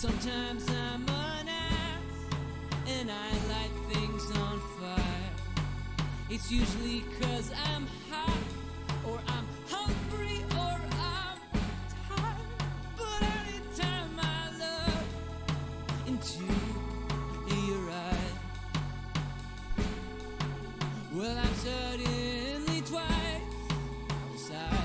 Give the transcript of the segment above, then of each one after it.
Sometimes I'm an ass and I light things on fire. It's usually 'cause I'm hot or I'm hungry or I'm tired. But anytime I look into your eyes, well, I'm suddenly twice the size.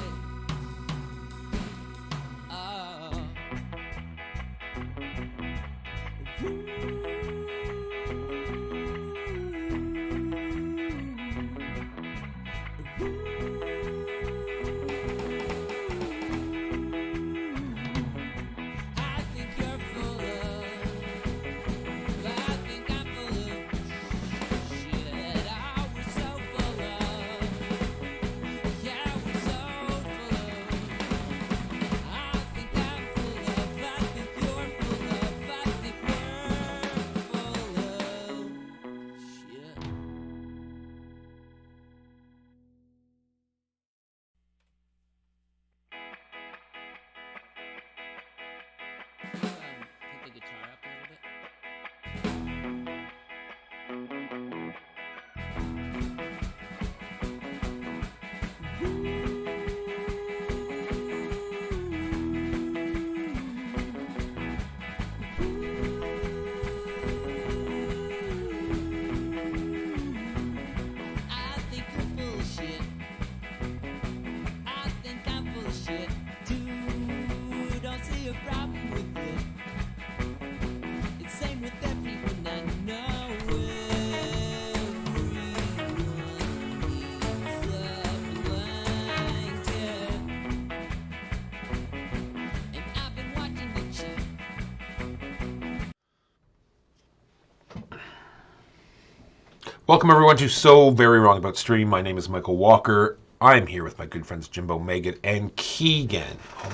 Welcome everyone to So Very Wrong About Stream. My name is Michael Walker. I'm here with my good friends Jimbo, Megan, and Keegan. Oh,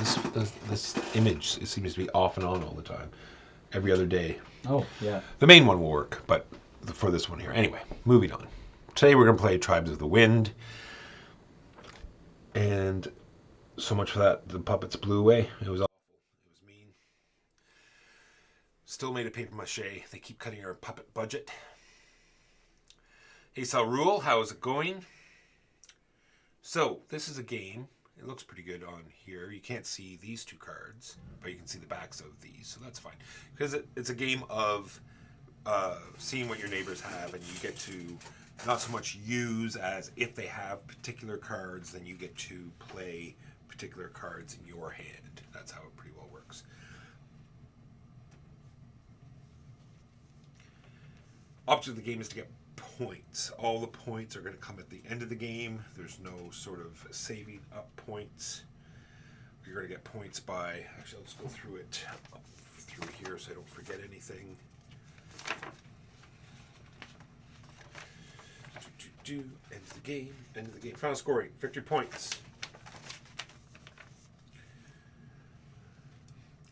this image, it seems to be off and on all the time. Every other day. Oh, yeah. The main one will work, but for this one here. Anyway, moving on. Today we're going to play Tribes of the Wind. And so much for that, the puppets blew away. It was awful. It was mean. Still made of paper mache. They keep cutting our puppet budget. Hey Salrul, how is it going? So, this is a game. It looks pretty good on here. You can't see these two cards, but you can see the backs of these, so that's fine. Because it's a game of seeing what your neighbors have, and you get to not so much use as if they have particular cards, then you get to play particular cards in your hand. That's how it pretty well works. Object of the game is to get points. All the points are going to come at the end of the game. There's no sort of saving up points. You're going to get points by... Actually, let's go through it up through here so I don't forget anything. End of the game. End of the game. Final scoring. Victory points.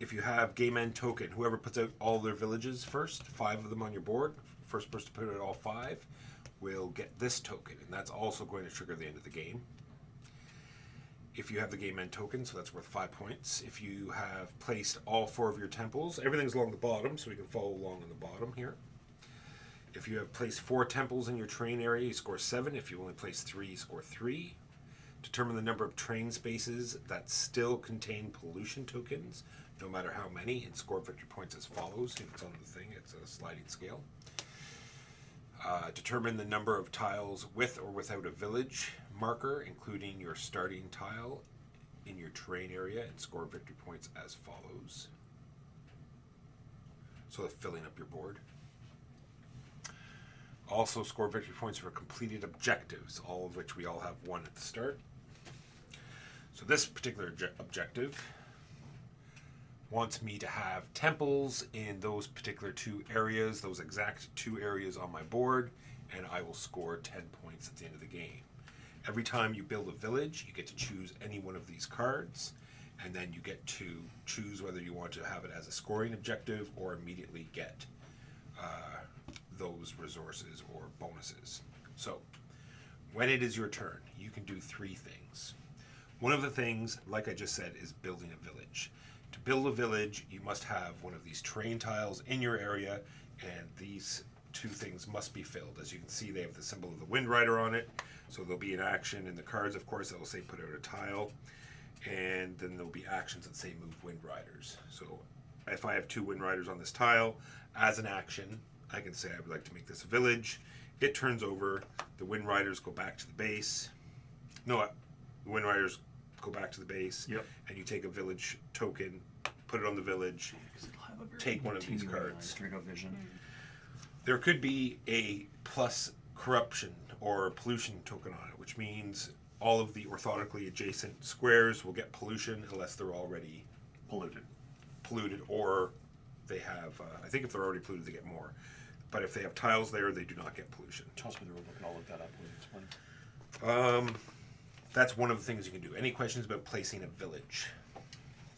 If you have game end token, whoever puts out all their villages first, 5 of them on your board, first person to put out all 5 will get this token, and that's also going to trigger the end of the game. If you have the game end token, so that's worth 5 points. If you have placed all 4 of your temples, everything's along the bottom, so we can follow along on the bottom here. If you have placed 4 temples in your terrain area, you score 7. If you only place 3, you score 3. Determine the number of terrain spaces that still contain pollution tokens, no matter how many, and score victory points as follows. It's on the thing, it's a sliding scale. Determine the number of tiles with or without a village marker, including your starting tile in your terrain area, and score victory points as follows. So filling up your board. Also score victory points for completed objectives, all of which we all have 1 at the start. So this particular objective wants me to have temples in those particular 2 areas, those exact 2 areas on my board, and I will score 10 points at the end of the game. Every time you build a village, you get to choose any one of these cards, and then you get to choose whether you want to have it as a scoring objective or immediately get those resources or bonuses. So, when it is your turn, you can do 3 things. One of the things, like I just said, is building a village. To build a village, you must have one of these terrain tiles in your area, and these 2 things must be filled. As you can see, they have the symbol of the Wind Rider on it, so there'll be an action in the cards, of course, that will say put out a tile, and then there'll be actions that say move Wind Riders. So if I have 2 Wind Riders on this tile, as an action, I can say I would like to make this a village. It turns over, the Wind Riders go back to the base. No, the Wind Riders go back to the base, Yep. and you take a village token, put it on the village, take one of these cards. Vision. There could be a plus corruption or pollution token on it, which means all of the orthotically adjacent squares will get pollution unless they're already polluted, or they have, I think if they're already polluted, they get more. But if they have tiles there, they do not get pollution. Tell us what the rule book, and I'll look that up when you explain. That's one of the things you can do. Any questions about placing a village?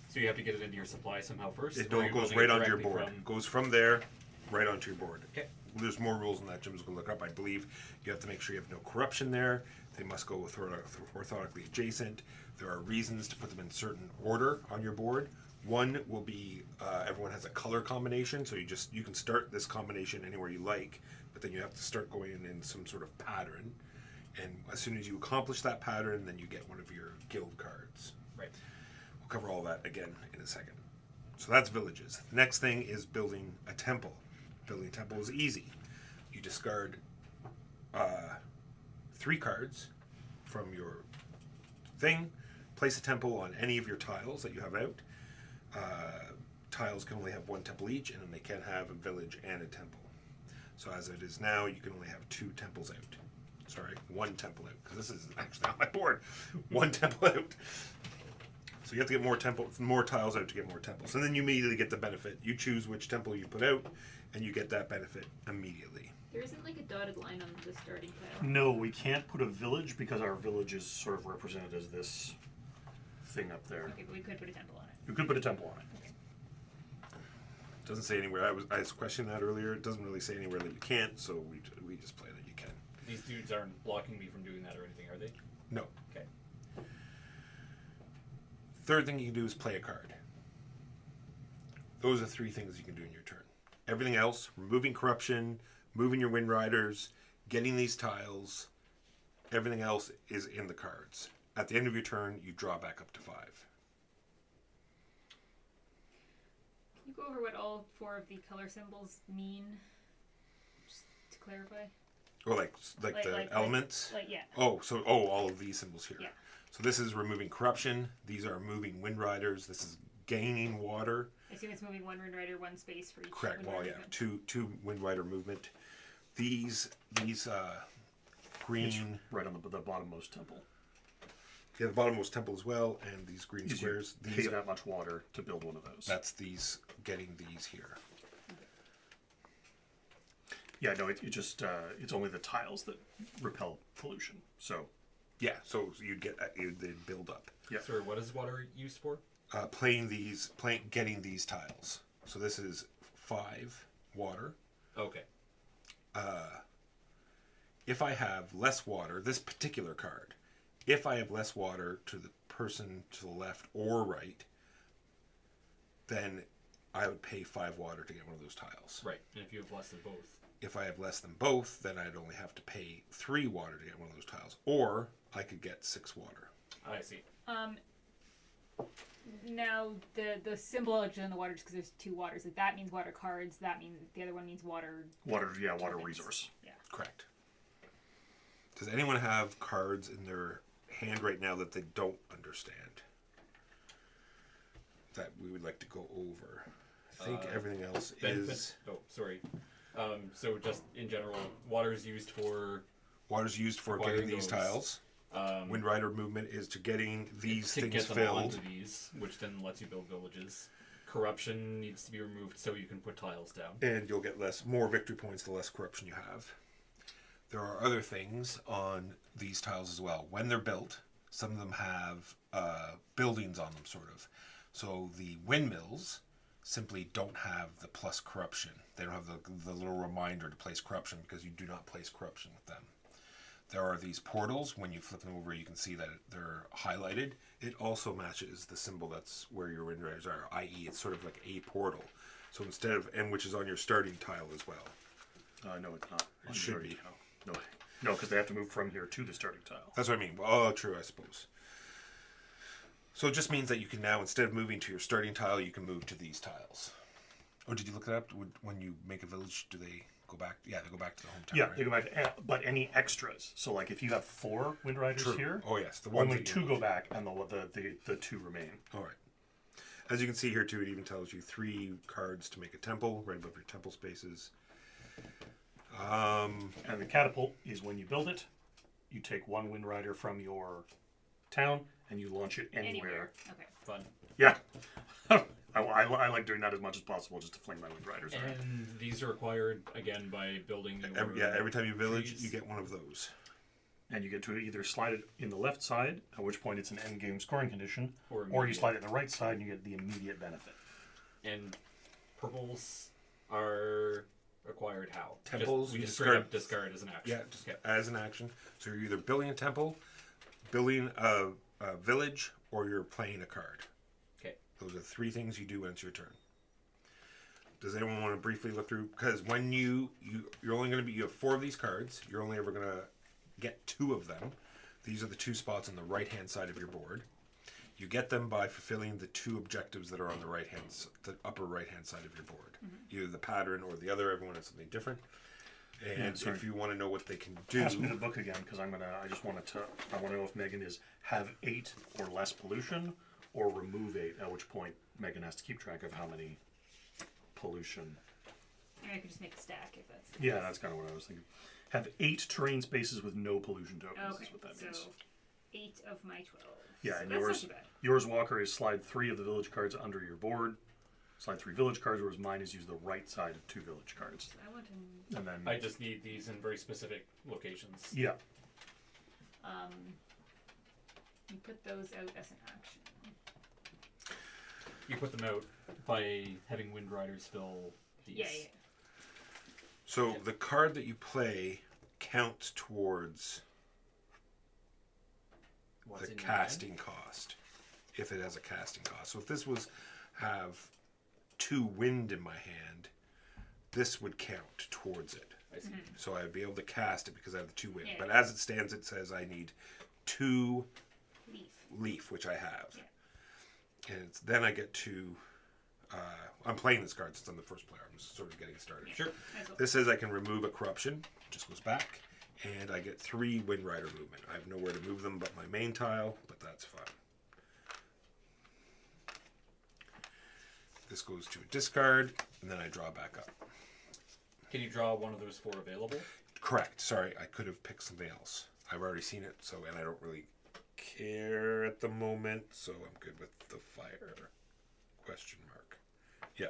So you have to get it into your supply somehow first? It or you're goes building right it onto your directly board. from- Goes from there right onto your board. Okay. There's more rules on that. Jim's going to look up. I believe you have to make sure you have no corruption there. They must go with orthotically adjacent. There are reasons to put them in certain order on your board. One will be everyone has a color combination, so you can start this combination anywhere you like, but then you have to start going in some sort of pattern. And as soon as you accomplish that pattern, then you get one of your guild cards. Right. We'll cover all that again in a second. So that's villages. The next thing is building a temple. Building a temple is easy. You discard 3 cards from your thing, place a temple on any of your tiles that you have out. Tiles can only have 1 temple each, and then they can have a village and a temple. So as it is now, you can only have 2 temples out. Sorry, 1 temple out, because this is actually on my board. 1 temple out. So you have to get more tiles out to get more temples. And then you immediately get the benefit. You choose which temple you put out, and you get that benefit immediately. There isn't like a dotted line on the starting tile. No, we can't put a village because our village is sort of represented as this thing up there. Okay, but we could put a temple on it. You could put a temple on it. It doesn't say anywhere. I was questioning that earlier. It doesn't really say anywhere that you can't, so we just play that you can. These dudes aren't blocking me from doing that or anything, are they? No. Okay. Third thing you can do is play a card. Those are 3 things you can do in your turn. Everything else, removing corruption, moving your Wind Riders, getting these tiles, everything else is in the cards. At the end of your turn, you draw back up to 5. Can you go over what all 4 of the color symbols mean? Just to clarify. Or like the elements? Yeah. Oh, all of these symbols here. Yeah. So this is removing corruption. These are moving Wind Riders. This is gaining water. I assume it's moving 1 Wind Rider, 1 space for each. Correct. Wind Well, Rider yeah, movement. two Wind Rider movement. These green. Right on the bottommost temple. Yeah, the bottommost temple as well, and these green You squares. pay These that much water to build one of those. That's getting these here. Yeah, no, it just it's only the tiles that repel pollution. So Yeah, so they'd build up. yeah, Sorry, what is water used for? Getting these tiles. So this is 5 water. Okay. If I have less water, this particular card, if I have less water to the person to the left or right, then I would pay 5 water to get one of those tiles. Right. And if you have less than both. If I have less than both, then I'd only have to pay 3 water to get one of those tiles. Or I could get 6 water. I see. Now the symbology in the water, just because there's 2 waters, like that means water cards. That means the other one means water. water tokens. resource. Yeah. Correct. Does anyone have cards in their hand right now that they don't understand? That we would like to go over. I think everything else is... Oh, sorry. So just in general, water is used for... Water's used for Acquiring getting these those. tiles. Wind Rider movement is to getting these to things get them filled. onto these, which then lets you build villages. Corruption needs to be removed so you can put tiles down. And you'll get more victory points the less corruption you have. There are other things on these tiles as well. When they're built, some of them have buildings on them, sort of. So the windmills simply don't have the plus corruption. They don't have the little reminder to place corruption because you do not place corruption with them. There are these portals. When you flip them over, you can see that they're highlighted. It also matches the symbol that's where your wind riders are, i.e. it's sort of like a portal. So instead of, and which is on your starting tile as well. No, it's not. It should be. No, because they have to move from here to the starting tile. That's what I mean. Oh, true, I suppose. So it just means that you can now, instead of moving to your starting tile, you can move to these tiles. Oh, did you look it up? When you make a village, do they go back? Yeah, they go back to the hometown. Yeah, right? they go back. But any extras? So, like, if you have 4 Wind Riders True. here, Oh yes, the ones only that 2 you go back, and the 2 remain. All right. As you can see here too, it even tells you 3 cards to make a temple right above your temple spaces. And the catapult is when you build it, you take 1 Wind Rider from your town and you launch it anywhere. Okay. Fun. Yeah. I like doing that as much as possible just to fling my Wind Riders around. And these are acquired, again, by building your... Every time you village, trees. you get one of those. And you get to either slide it in the left side, at which point it's an end game scoring condition, Or or you immediate. slide it in the right side and you get the immediate benefit. And purples are acquired how? Temples, we you just straight up discard as an action. Yeah, just as an action. So you're either building a temple, building a village, or you're playing a card. Okay. Those are 3 things you do when it's your turn. Does anyone want to briefly look through? Because when you're only going to be, you have 4 of these cards. You're only ever going to get 2 of them. These are the 2 spots on the right-hand side of your board. You get them by fulfilling the 2 objectives that are on the upper right-hand side of your board. Either the pattern or the other. Everyone has something different. And sorry. if you want to know what they can do, Pass me the book again, because I want to know if Megan is have 8 or less pollution, or remove 8, at which point Megan has to keep track of how many pollution. Or I could just make a stack if that's. Yeah, that's kind of what I was thinking. Have 8 terrain spaces with no pollution tokens, Okay. is what that So means. 8 of my 12. Yeah, So and that's not yours, too bad. yours, Walker, is slide 3 of the village cards under your board. Slide 3 village cards, whereas mine is use the right side of 2 village cards. So I want to. And then, I just need these in very specific locations. yeah, You put those out as an action. You put them out by having Wind Riders fill these. Yeah. so the card that you play counts towards What's the in your casting cost, if it has a casting cost. So if this have 2 wind in my hand, this would count towards it. I see. So I'd be able to cast it because I have the 2 wind. Yeah. But as it stands, it says I need 2 Leaf. leaf, which I have. Yeah. And then I get to... I'm playing this card since I'm the first player. I'm just sort of getting started. Yeah. Sure. Might as well. This says I can remove a corruption. Just goes back. And I get 3 Wind Rider movement. I have nowhere to move them but my main tile, but that's fine. This goes to a discard, and then I draw back up. Can you draw one of those 4 available? Correct. Sorry, I could have picked something else. I've already seen it, so and I don't really care at the moment, so I'm good with the fire. Question mark. Yeah.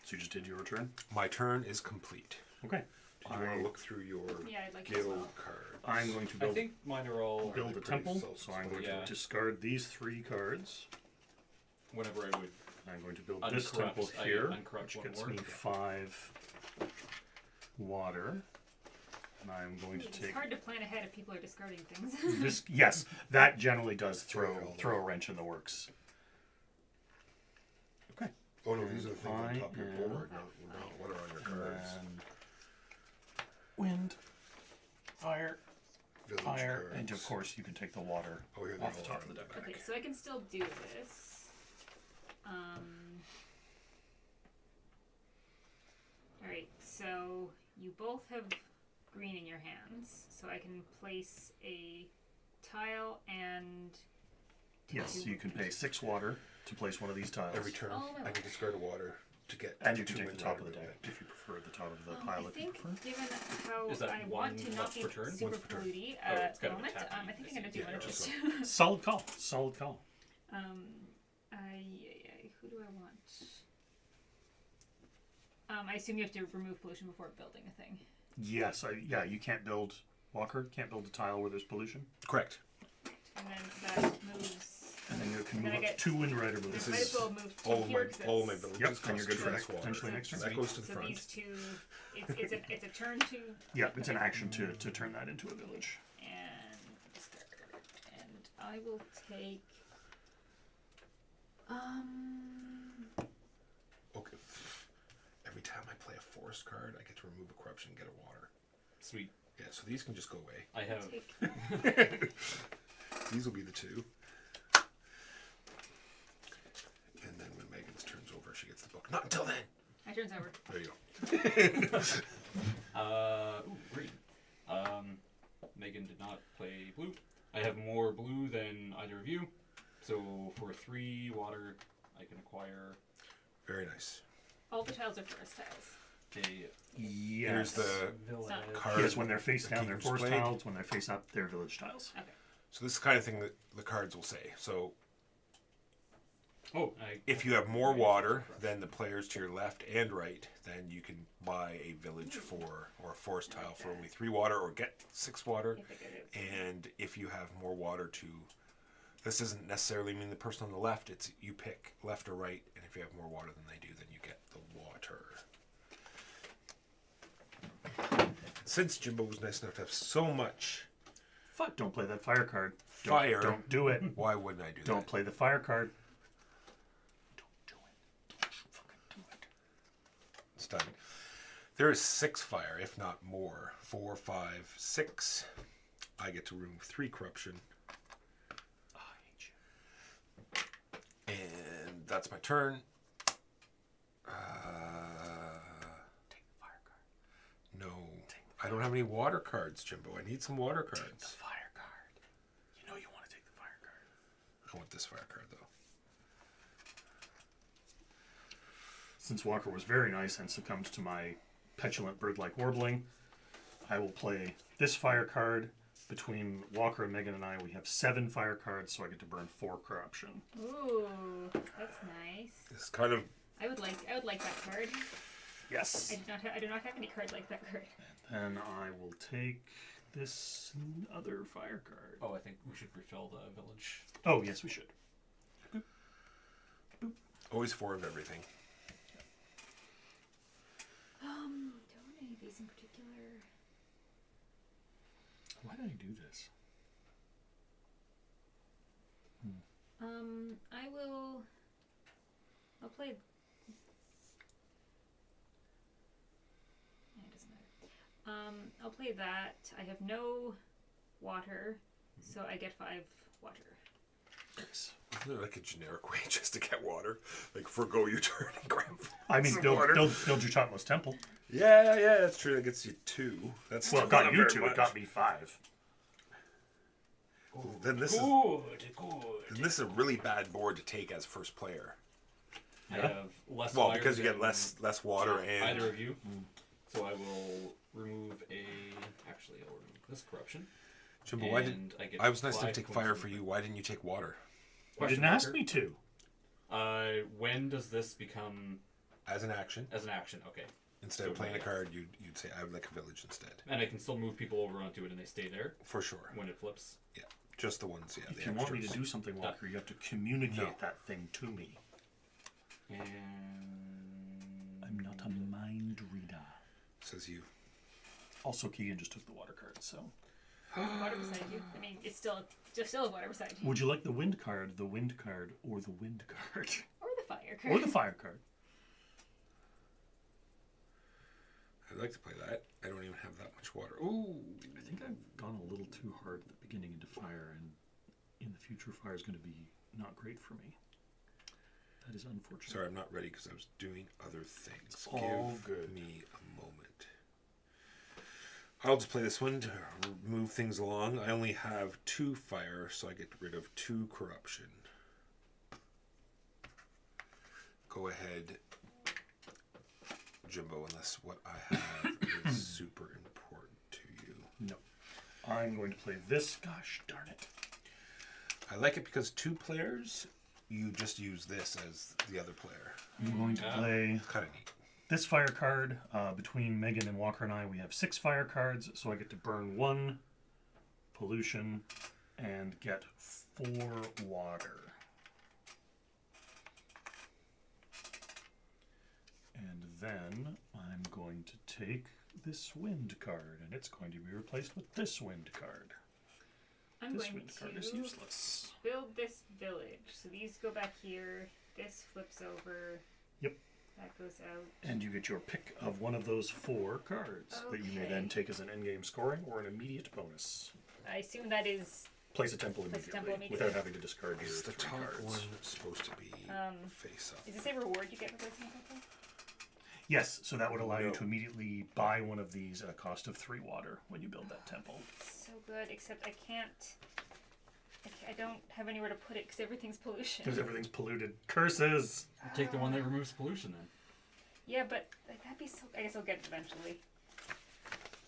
So you just did your turn? My turn is complete. Okay. Did you want to look through your Yeah, I'd like to guild as well. cards? I'm going to I build, think mine are all build a pretty temple, so self-explanatory. I'm going Yeah. to discard these 3 cards. whenever I would. I'm going to build this Uncorrupt. temple I here, uncorrupt which one gets more. me 5 water. And I'm going to It's take hard to plan ahead if people are discarding things. this. Yes, that generally does throw a wrench in the works. Okay. Oh no, these are the things on I top of your am- board, not what are on your cards. And wind, fire, Village fire, cards. and of course you can take the water Oh, here they off the all top are of the in the deck. Okay, so I can still do this. Alright, so you both have green in your hands, so I can place a tile and Yes, you can pay 6 water to place one of these tiles. Every turn, Oh, my I can discard a water to get. And you can 2 take the in top of water the deck movement. if you prefer the top of the I pile if you think, prefer. given how Is that I want to one not once be per turn? super Once per turn. polluty Oh, at it's the gotta be moment, tapped. I think I'm going to do Yeah, one of just these two. Solid call. Solid call. Who do I want? I assume you have to remove pollution before building a thing. Yes, yeah, you can't build Walker, can't build a tile where there's pollution. Correct. And then that moves. And then you can And then move I up get- 2 wind rider I moves. might as well move two All here. my 'cause all my that's- villages Yep, cost and you're good 2 for next water. potentially next turn. That goes to the So front. these two, it's a turn to. Yeah, it's an action to turn that into a village. And discard. And I will take. Okay. Every time I play a forest card, I get to remove a corruption and get a water. Sweet. Yeah, so these can just go away. I have. Take. These will be the 2. And then when Megan's turns over, she gets the book. Not until then. My turn's over. There you go. Green. Megan did not play blue. I have more blue than either of you, so for 3 water, I can acquire Very nice. All the tiles are forest tiles. a Here's Yes. the village. card. Yes, when they're face the down, they're King's forest Blade. tiles. When they're face up, they're village tiles. Okay. So this is the kind of thing that the cards will say. So Oh, if you have more water than the players to your left and right, then you can buy a village for or a forest tile for only 3 water or get 6 water. I figured it. And if you have more water to, this doesn't necessarily mean the person on the left. It's you pick left or right, and if you have more water than they do, then you get the water. Since Jimbo was nice enough to have so much Fuck! Don't play that fire card. Fire. Don't do it. why wouldn't I do Don't that? play the fire card. Don't do it. Don't fucking do it. It's done. There is 6 fire, if not more. 4, 5, 6. I get to remove 3 corruption, Oh, I hate you. and that's my turn. Take the fire card. No, I don't have any water cards, Jimbo. I need some water Take the cards. fire card. You know you want to take the fire card. I want this fire card though. Since Walker was very nice and succumbed to my petulant bird-like warbling, I will play this fire card. Between Walker and Megan and I, we have 7 fire cards, so I get to burn 4 corruption. Ooh, that's nice. This is kind of I would like that card. Yes. I do not have any card like that card. Then I will take this other fire card. Oh, I think we should refill the village. Oh, yes, we should. always 4 of everything. Don't any of these in particular. Why did I do this? I'll play. Yeah, it doesn't matter. I'll play that. I have no water, so I get 5 water. Yes. Isn't there like a generic way just to get water? Like forgo your turn and grab I mean, some build water? your topmost temple. Yeah, that's true. That gets you 2. That's Well, still it got not you very 2. much. It got me 5. Then this is Good. then this is a really bad board to take as first player. I Yeah. have less. Well, fire because you get than less water and either of you. So I will remove a. Actually, I'll remove this corruption. Jimbo, why did and I was nice to 5 take points fire of for you? movement. Why didn't you take water? You Question didn't ask marker. me to. When does this become As an action, as an action? Okay. instead of So playing a yeah. card, you'd say I would like a village instead. And I can still move people over onto it and they stay there For sure. when it flips. Yeah, just the ones. Yeah, If the you want me to extras. do something, Walker, you have to communicate No. that thing to me. And I'm not a mind reader. Says you. Also, Keegan just took the water card, so. Water beside you. I mean, it's still a water beside you. Would you like the wind card, or the wind card? Or the fire card. Or the fire card? I'd like to play that. I don't even have that much water. Ooh. I think I've gone a little too hard at the beginning into fire, and in the future, fire is going to be not great for me. That is unfortunate. Sorry, I'm not ready because I was doing other things. It's all Give good. me a moment. I'll just play this one to move things along. I only have 2 fire, so I get rid of 2 corruption. Go ahead, Jimbo, unless what I have is super important to you. No. I'm going to play this. Gosh darn it. I like it because 2 players, you just use this as the other player. I'm going to play Kind of neat. this fire card. Between Megan and Walker and I, we have 6 fire cards, so I get to burn 1 pollution and get 4 water. And then I'm going to take this wind card, and it's going to be replaced with this wind card. I'm This going wind card is to useless. build this village. So these go back here. This flips over. Yep. That goes out. And you get your pick of one of those 4 cards that you may then Okay. take as an endgame scoring or an immediate bonus. I assume that is. Place a temple Place a immediately, temple immediately. without having to discard your Is the 3 top cards. one supposed to be face up? Is this a reward you get for placing a temple? Yes, so that would allow you No. to immediately buy one of these at a cost of 3 water when you build that temple. So good, except I can't. I don't have anywhere to put it because everything's pollution. Because everything's polluted. Curses! take the one that removes pollution then. Yeah, but like, that'd be so. I guess I'll get it eventually.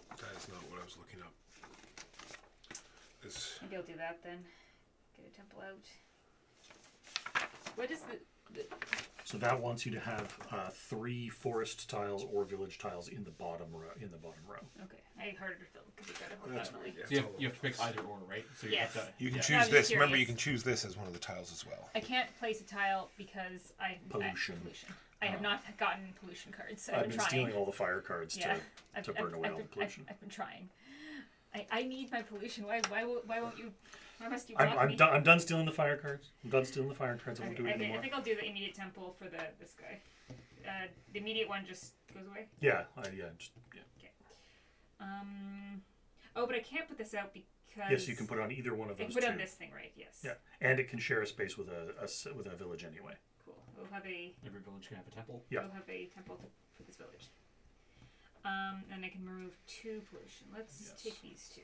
That is not what I was looking up. This Maybe I'll do that then. Get a temple out. What is the So that wants you to have 3 forest tiles or village tiles in the bottom row. Okay, I had harder to fill because you got to hold That's that weird, way. yeah. So you have to pick either or, right? So you Yes. have to. You can yeah. I choose was this. just Remember, you curious. can choose this as one of the tiles as well. I can't place a tile because Pollution. I have not gotten pollution cards. So I've I've been been trying. stealing all the fire cards Yeah, to burn away all the pollution. I've been trying. I need my pollution. Why won't you? Why must you block me? I'm done stealing the fire cards. I won't do it I anymore. think I'll do the immediate temple for this guy. The immediate one just goes away. Yeah. Oh, but I can't put this out because. Yes, you can put it on either one of I those can put it two. on this thing, right? Yes. Yeah, and it can share a space with a village anyway. Cool. We'll have a Every village can have a temple. Yeah. we'll have a temple for this village. And I can remove 2 pollution. Let's Yes. take these 2.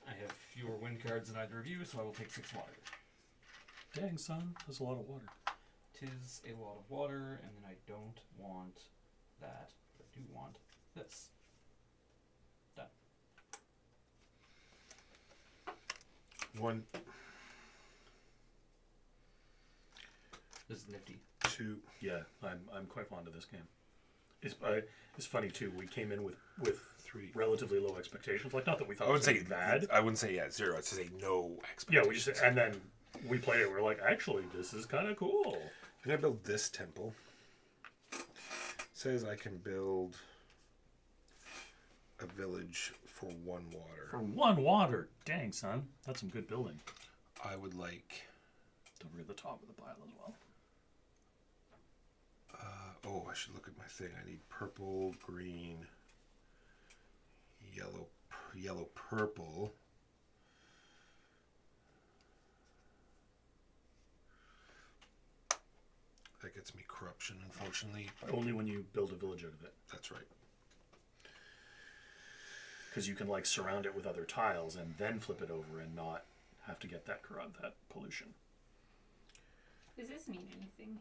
I have fewer wind cards than either of you, so I will take 6 water. Dang, son, that's a lot of water. Tis a lot of water, and then I don't want that. But I do want this. Done. One, This is nifty. 2. Yeah, I'm quite fond of this game. It's funny too. We came in with 3. relatively low expectations. Like, not that we thought I it would was say gonna be bad. I wouldn't say 0. I'd say no Yeah, expectations. we just and then we played it. We're like, actually, this is kind of cool. I'm gonna build this temple. It says I can build a village for 1 water. For 1 water, dang, son, that's some good building. I would like. Over at the top of the pile as well. Oh, I should look at my thing. I need purple, green, yellow, purple. That gets me corruption, unfortunately. Only when you build a village out of it, That's right. because you can like surround it with other tiles and then flip it over and not have to get that pollution. Does this mean anything?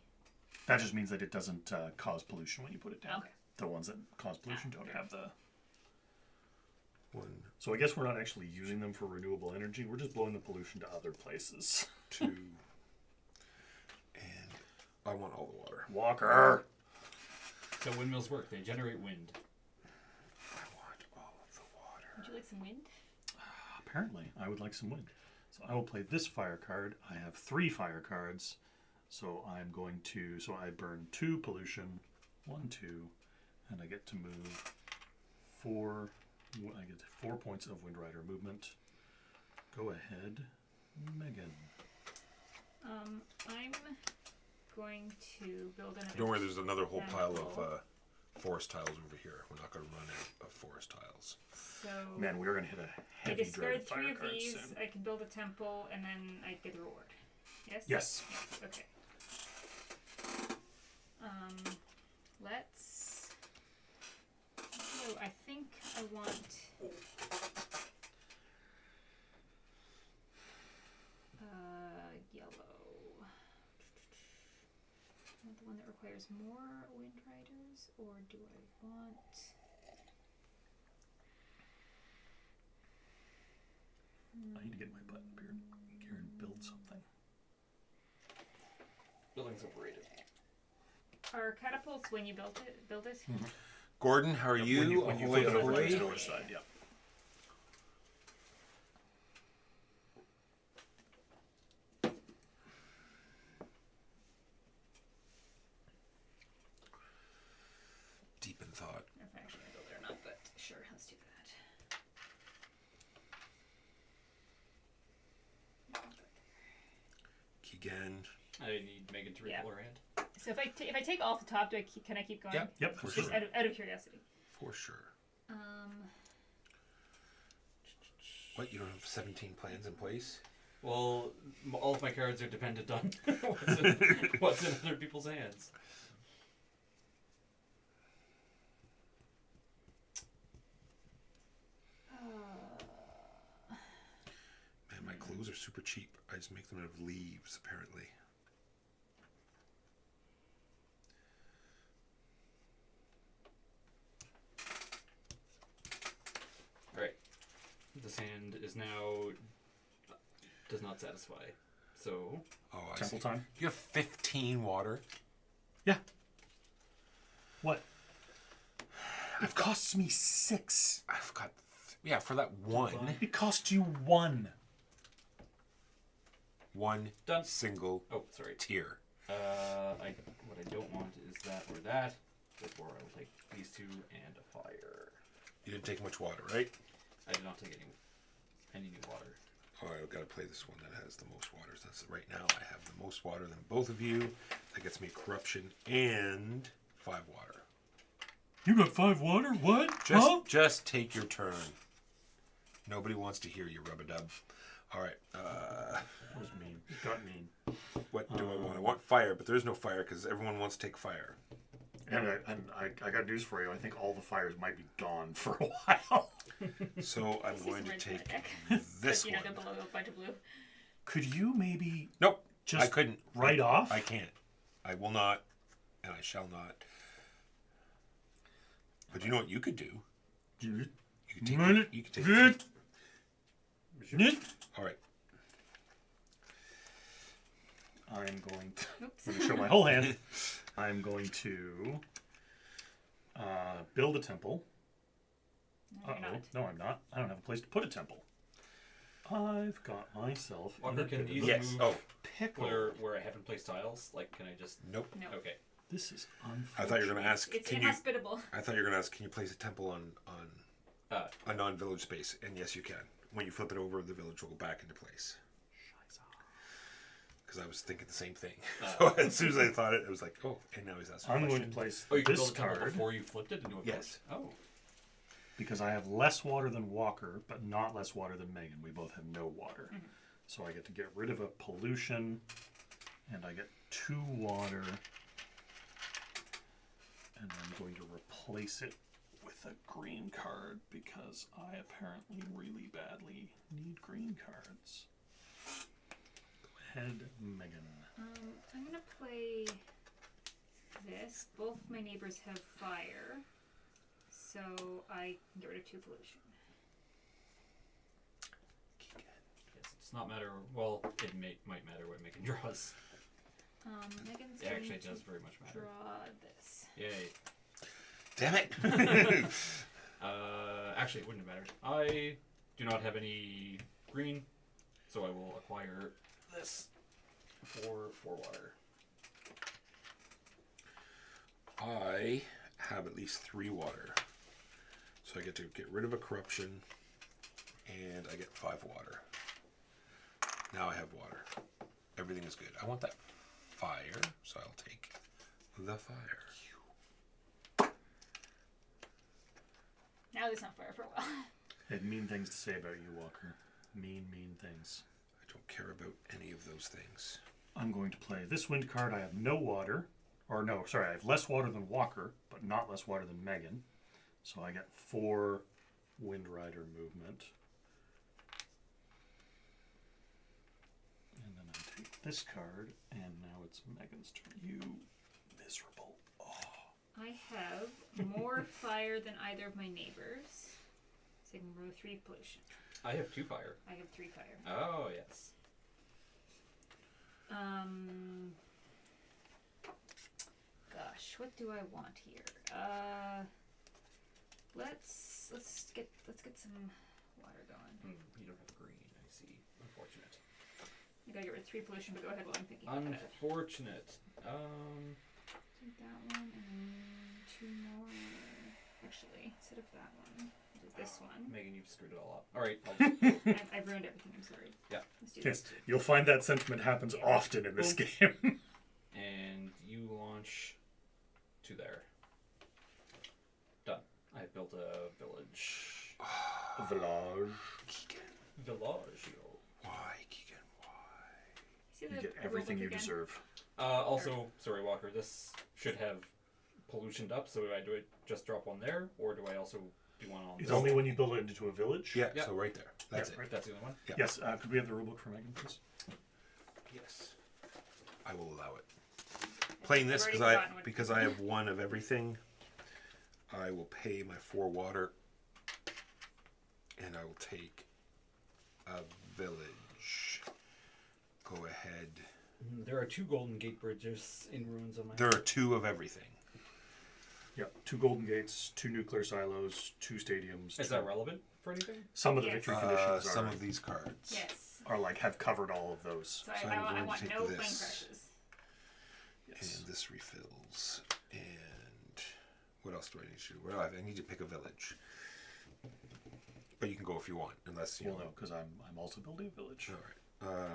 That just means that it doesn't cause pollution when you put it down. Okay. The ones that cause pollution don't have the... One, So I guess we're not actually using them for renewable energy. We're just blowing the pollution to other places. 2, and I want all the water. Walker! So windmills work. They generate wind. I want all of the water. Would you like some wind? Apparently, I would like some wind. So I will play this fire card. I have 3 fire cards. So I'm going to... So I burn 2 pollution. 1, 2. And I get to move 4... I get 4 points of Wind Rider movement. Go ahead, Megan. I'm going to build another. Don't worry, there's another whole pile of temple. forest tiles over here. We're not going to run out of forest tiles. So Man, we're going to hit a I heavy discard dread of 3 fire of cards these. soon. I can build a temple, and then I get the reward. Yes. Yes. Okay. Let's. So I think I want. Yellow. I want the one that requires more Wind Riders, or do I want? I need to get my butt up here here and build something. Building's overrated. Are catapults when you build it? Gordon, how are you? When you Ahoy, flip it over to ahoy. the storage side, yeah. Deep in thought. I don't know if I'm actually gonna build it or not, but sure, let's do that. Keegan. I need Megan to refill her hand. So if I take off the top, can I keep going? Yep. Yep, for Just sure. out of curiosity. For sure. What, you don't have 17 plans in place? Well, all of my cards are dependent on what's in other people's hands. Man, my clothes are super cheap. I just make them out of leaves, apparently. Right. This hand is now does not satisfy. So Oh, I Temple see. time? You have 15 water? Yeah. What? It costs me 6. I've got... yeah, for that one. It costs you 1. One Done. single oh, sorry. tier. What I don't want is that or that. Therefore, I will take these 2 and a fire. You didn't take much water, right? I did not take any new water. Oh, I've got to play this one that has the most water. That's right now. I have the most water than both of you. That gets me corruption and 5 water. You got 5 water? What? Just take your turn. Nobody wants to hear you, rub-a-dub. All right. That was mean. It got mean. What do I want? I want fire, but there is no fire because everyone wants to take fire. And I got news for you. I think all the fires might be gone for a while. So I'm See going some to reds in take my deck. this But, you know, one. they're below a bunch of blue. Could you maybe Nope. just I couldn't. write off? I can't. I will not, and I shall not. But you know what you could do? You could take. You could take. All right. I'm going to Oops. let me show my whole hand. I'm going to build a temple. No, you're not. No, I'm not. I don't have a place to put a temple. I've got myself Walker a can bit of either a Yes. move Oh, pickle. where I haven't placed tiles. Like, can I just? nope. No. Okay. This is unfortunate. I thought you were going to ask. It's Can you? inhospitable. I thought you were going to ask. Can you place a temple on Uh, a non-village space? And yes, you can. When you flip it over, the village will go back into place. Because I was thinking the same thing. So as soon as I thought it, I was like, oh, and now he's asking. a I'm going question. to place oh, you can this build a temple card before you flipped it into a Yes. village? Oh. because I have less water than Walker, but not less water than Megan. We both have no water. So I get to get rid of a pollution, and I get 2 water, and I'm going to replace it with a green card because I apparently really badly need green cards. Go ahead, Megan. I'm gonna play this. Both my neighbors have fire, so I can get rid of 2 pollution. Yes, it's not matter. Well, it might matter what Megan draws. Megan's It going actually to does very much matter. draw this. Yay. Damn it! Actually, it wouldn't have mattered. I do not have any green, so I will acquire this for 4 water. I have at least 3 water. So I get to get rid of a corruption, and I get 5 water. Now I have water. Everything is good. I want that fire, so I'll take the fire. Now there's not fire for a while. I had mean things to say about you, Walker. Mean things. I don't care about any of those things. I'm going to play this wind card. I have no water. Or no, sorry, I have less water than Walker, but not less water than Megan. So I get 4 Wind Rider movement. And then I take this card, and now it's Megan's turn. You miserable. Oh. I have more fire than either of my neighbors, so I can remove 3 pollution. I have 2 fire. I have 3 fire. Oh, yes. Gosh, what do I want here? Let's get some water going. You don't have green, I see. Unfortunate. I gotta get rid of 3 pollution, but go ahead while I'm thinking about it. Unfortunate. Take that one and then 2 more. Actually, instead of that one, I'll do this one. Megan, you've screwed it all up. Alright, I'll just... I've ruined everything, I'm sorry. Yeah. Let's do Yes, this. you'll find that sentiment happens often in this game. And you launch to there. Done. I've built a village. Village. Keegan. Villaggio. Why, Keegan? Why? See You the get rulebook everything you again? deserve. Also, sorry, Walker, this should have pollutioned up, so do I just drop one there, or do I also do one on It's this? only when you build it into a village. Yeah, Yeah. so right there. That's Yeah, it. right. That's the only one? Yeah. Yes, could we have the rulebook for Megan, please? Yes. I will allow it. Playing this I've already forgotten what- because I have 1 of everything. I will pay my 4 water, and I will take a village. Go ahead. There are 2 golden gate bridges in ruins on my... There are 2 of everything. Yep, 2 golden gates, 2 nuclear silos, 2 stadiums. Is that relevant for anything? Some of the Yes. victory conditions Some are, of these cards. Yes. are like have covered all of those. So So I I'm going to want take no plane this. crashes. Yes. And this refills. And what else do I need to do? Well, I need to pick a village. But you can go if you want, unless you Well, know. no, because I'm also building a village. All right.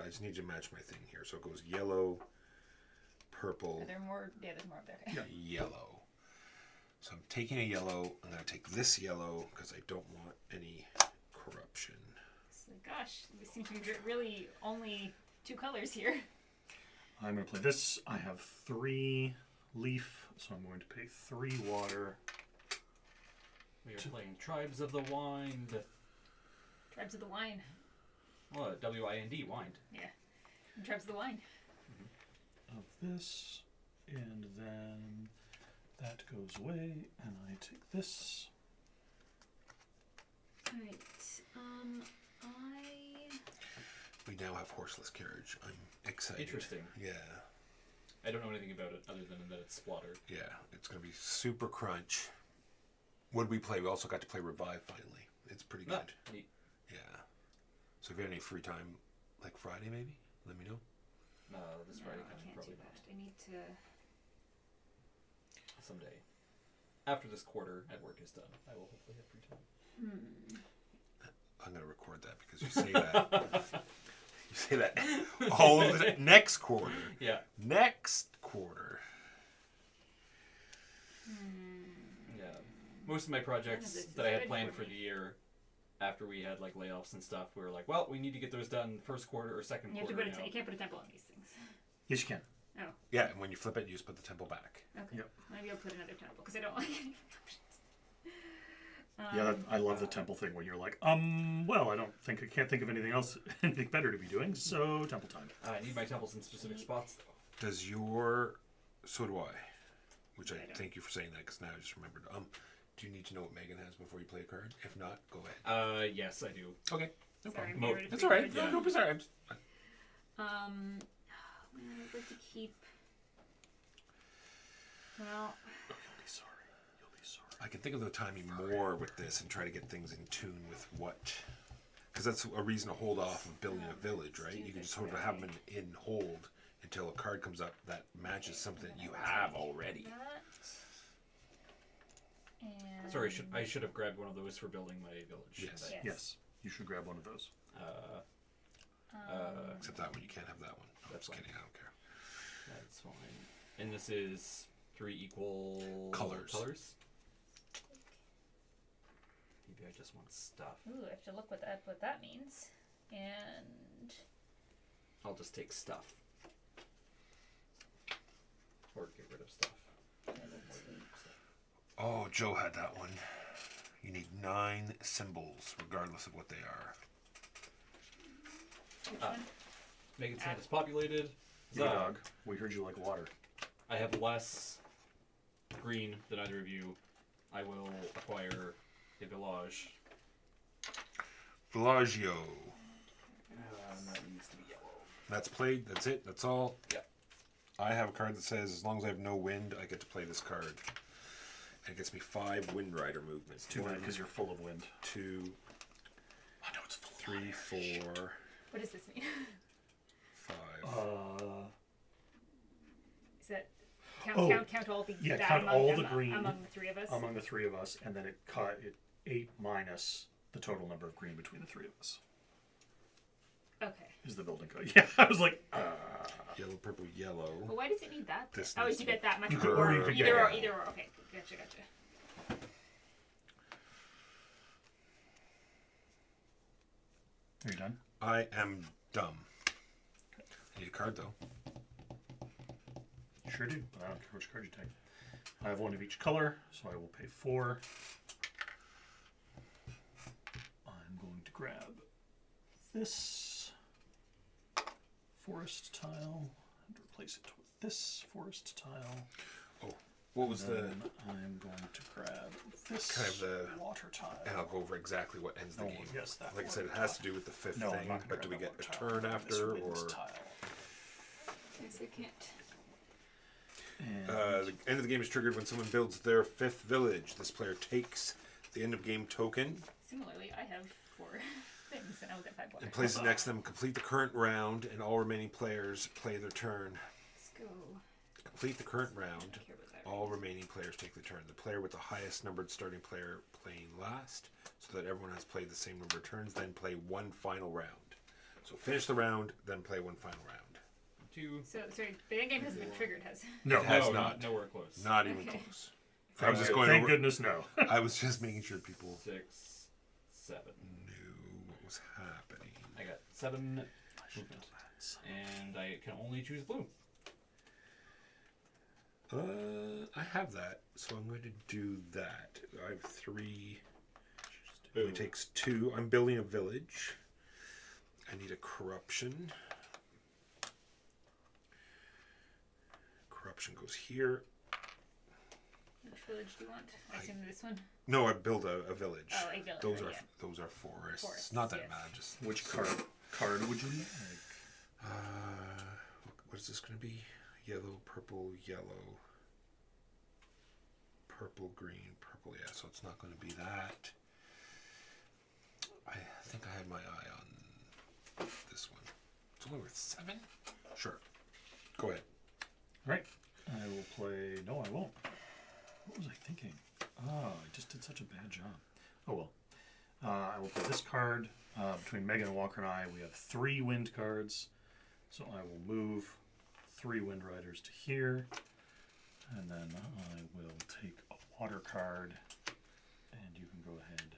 I just need to match my thing here. So it goes yellow, purple, Are there more? Yeah, there's more up there. Yeah. yellow. So I'm taking a yellow. I'm going to take this yellow because I don't want any corruption. So, gosh, there seems to be really only 2 colors here. I'm going to play this. I have 3 leaf, so I'm going to pay 3 water. We are playing Tribes of the Wind. Tribes of the Wine. What? W-I-N-D, wind. Yeah. And Tribes of the Wine. Of this, and then that goes away, and I take this. Alright. We now have horseless carriage. I'm excited. Interesting. Yeah. I don't know anything about it other than that it's splatter. Yeah. It's going to be super crunch. What did we play? We also got to play Revive finally. It's pretty good. Ah, neat. Yeah. So if you have any free time, like Friday maybe, let me know. This No, Friday I coming, can't probably do not. that. I need to... Someday. After this quarter at work is done, I will hopefully have free time. I'm going to record that because you say that. You say that all of the next quarter. Yeah. Next quarter. Yeah. Most of my None of projects this that is I had good planned for for me. the year, after we had like layoffs and stuff, we were like, well, we need to get those done first quarter or second You have to quarter. put you can't put a temple on these things. Yes, you can. Oh, Yeah, and when you flip it, you just put the temple back. okay. Yep. Maybe I'll put another temple because I don't like any Yeah, I love the temple thing when you're like, well, I can't think of anything else, anything better to be doing, so temple time. I need my temples in specific spots, though. Does your... So do I. Which I thank you for saying that, because now I just remembered. Do you need to know what Megan has before you play a card? If not, go ahead. Yes, I do. Okay. No Sorry, problem. I'm That's all right. Yeah. No, don't be sorry. I'd like to keep. Well, You'll be sorry. You'll be sorry. I can think of the timing more with this and try to get things in tune with what... Because that's a reason to hold off of building a village, right? You can just sort of have them in hold until a card comes up that matches something that you have already. that. And Sorry, I should have grabbed one of those for building my village. Yes. Yes. Yes, you should grab one of those. Except that one, you can't have that one. I'm That's just fine. kidding, I don't care. That's fine. And this is 3 equal Colors. Maybe I just want stuff. Ooh, I have to look what that means. And I'll just take stuff. Or get rid of stuff. Oh, Joe had that one. You need 9 symbols, regardless of what they are. which Ah. one? Megan's hand is populated. Good Zog. dog. We heard you like water. I have less green than either of you. I will acquire a village. Villaggio. That needs to be yellow. That's played. That's it. That's all. Yeah. I have a card that says as long as I have no wind, I get to play this card. And it gets me 5 Wind Rider movements. Too bad because you're full of wind. 2, I know it's full of 3, 4, What does this mean? 5. Is that Oh, count all the yeah, that count among, all the among, green among the three of us? among the three of us, and then it 8 minus the total number of green between the three of us Okay. is the building code. Yeah, I was like, Yellow, purple, yellow. Well, why does it need that? This Oh, needs is you to get that much You more? could- or you could get- either or, either or. Okay, gotcha. are you done? I am dumb. I need a card though. Sure do, but I don't care which card you take. I have 1 of each color, so I will pay 4. I'm going to grab this forest tile and replace it with this forest tile. Oh, what was the? Then I'm going to grab this Kind of the- water tile. And I'll go over exactly what ends the Oh, game. yes, that Like I said, it water has to tile. do with the 5th No, I'm thing. not gonna But do we grab get that a water tile. turn I'm gonna grab after, this wind or tile. Yes, I can't. And the end of the game is triggered when someone builds their 5th village. This player takes the end of game token Similarly, I have 4 things, and I'll get 5 water. and places it next to them. Complete the current round, and all remaining players play their turn. Let's go. Complete the current round. Here was that. All remaining players take the turn. The player with the highest numbered starting player playing last, so that everyone has played the same number of turns, then play 1 final round. So finish the round, then play 1 final round. 2. So sorry, the end game hasn't been triggered, has it? no, It has no, not. Nowhere close. Not even Okay. close. I was just going thank over. goodness no. I was just making sure people 6, 7. knew what was happening. I got 7 movement. And I can only choose blue. I have that, so I'm going to do that. I have 3. Boom. It takes 2. I'm building a village. I need a corruption. Corruption goes here. Which village do you want? I assume this one. No, I build a village. Oh, a village, Those right, are yeah. those are forests. Forests, Not that yes. bad. Just Which card would you like? what is this going to be? Yellow, purple, yellow, purple, green, purple. Yeah, so it's not going to be that. I think I had my eye on this one. It's only worth 7. Sure. Go ahead. Right. I will play. No, I won't. What was I thinking? Oh, I just did such a bad job. Oh well. I will play this card. Between Megan and Walker and I, we have 3 wind cards. So I will move 3 Wind Riders to here. And then I will take a water card. And you can go ahead,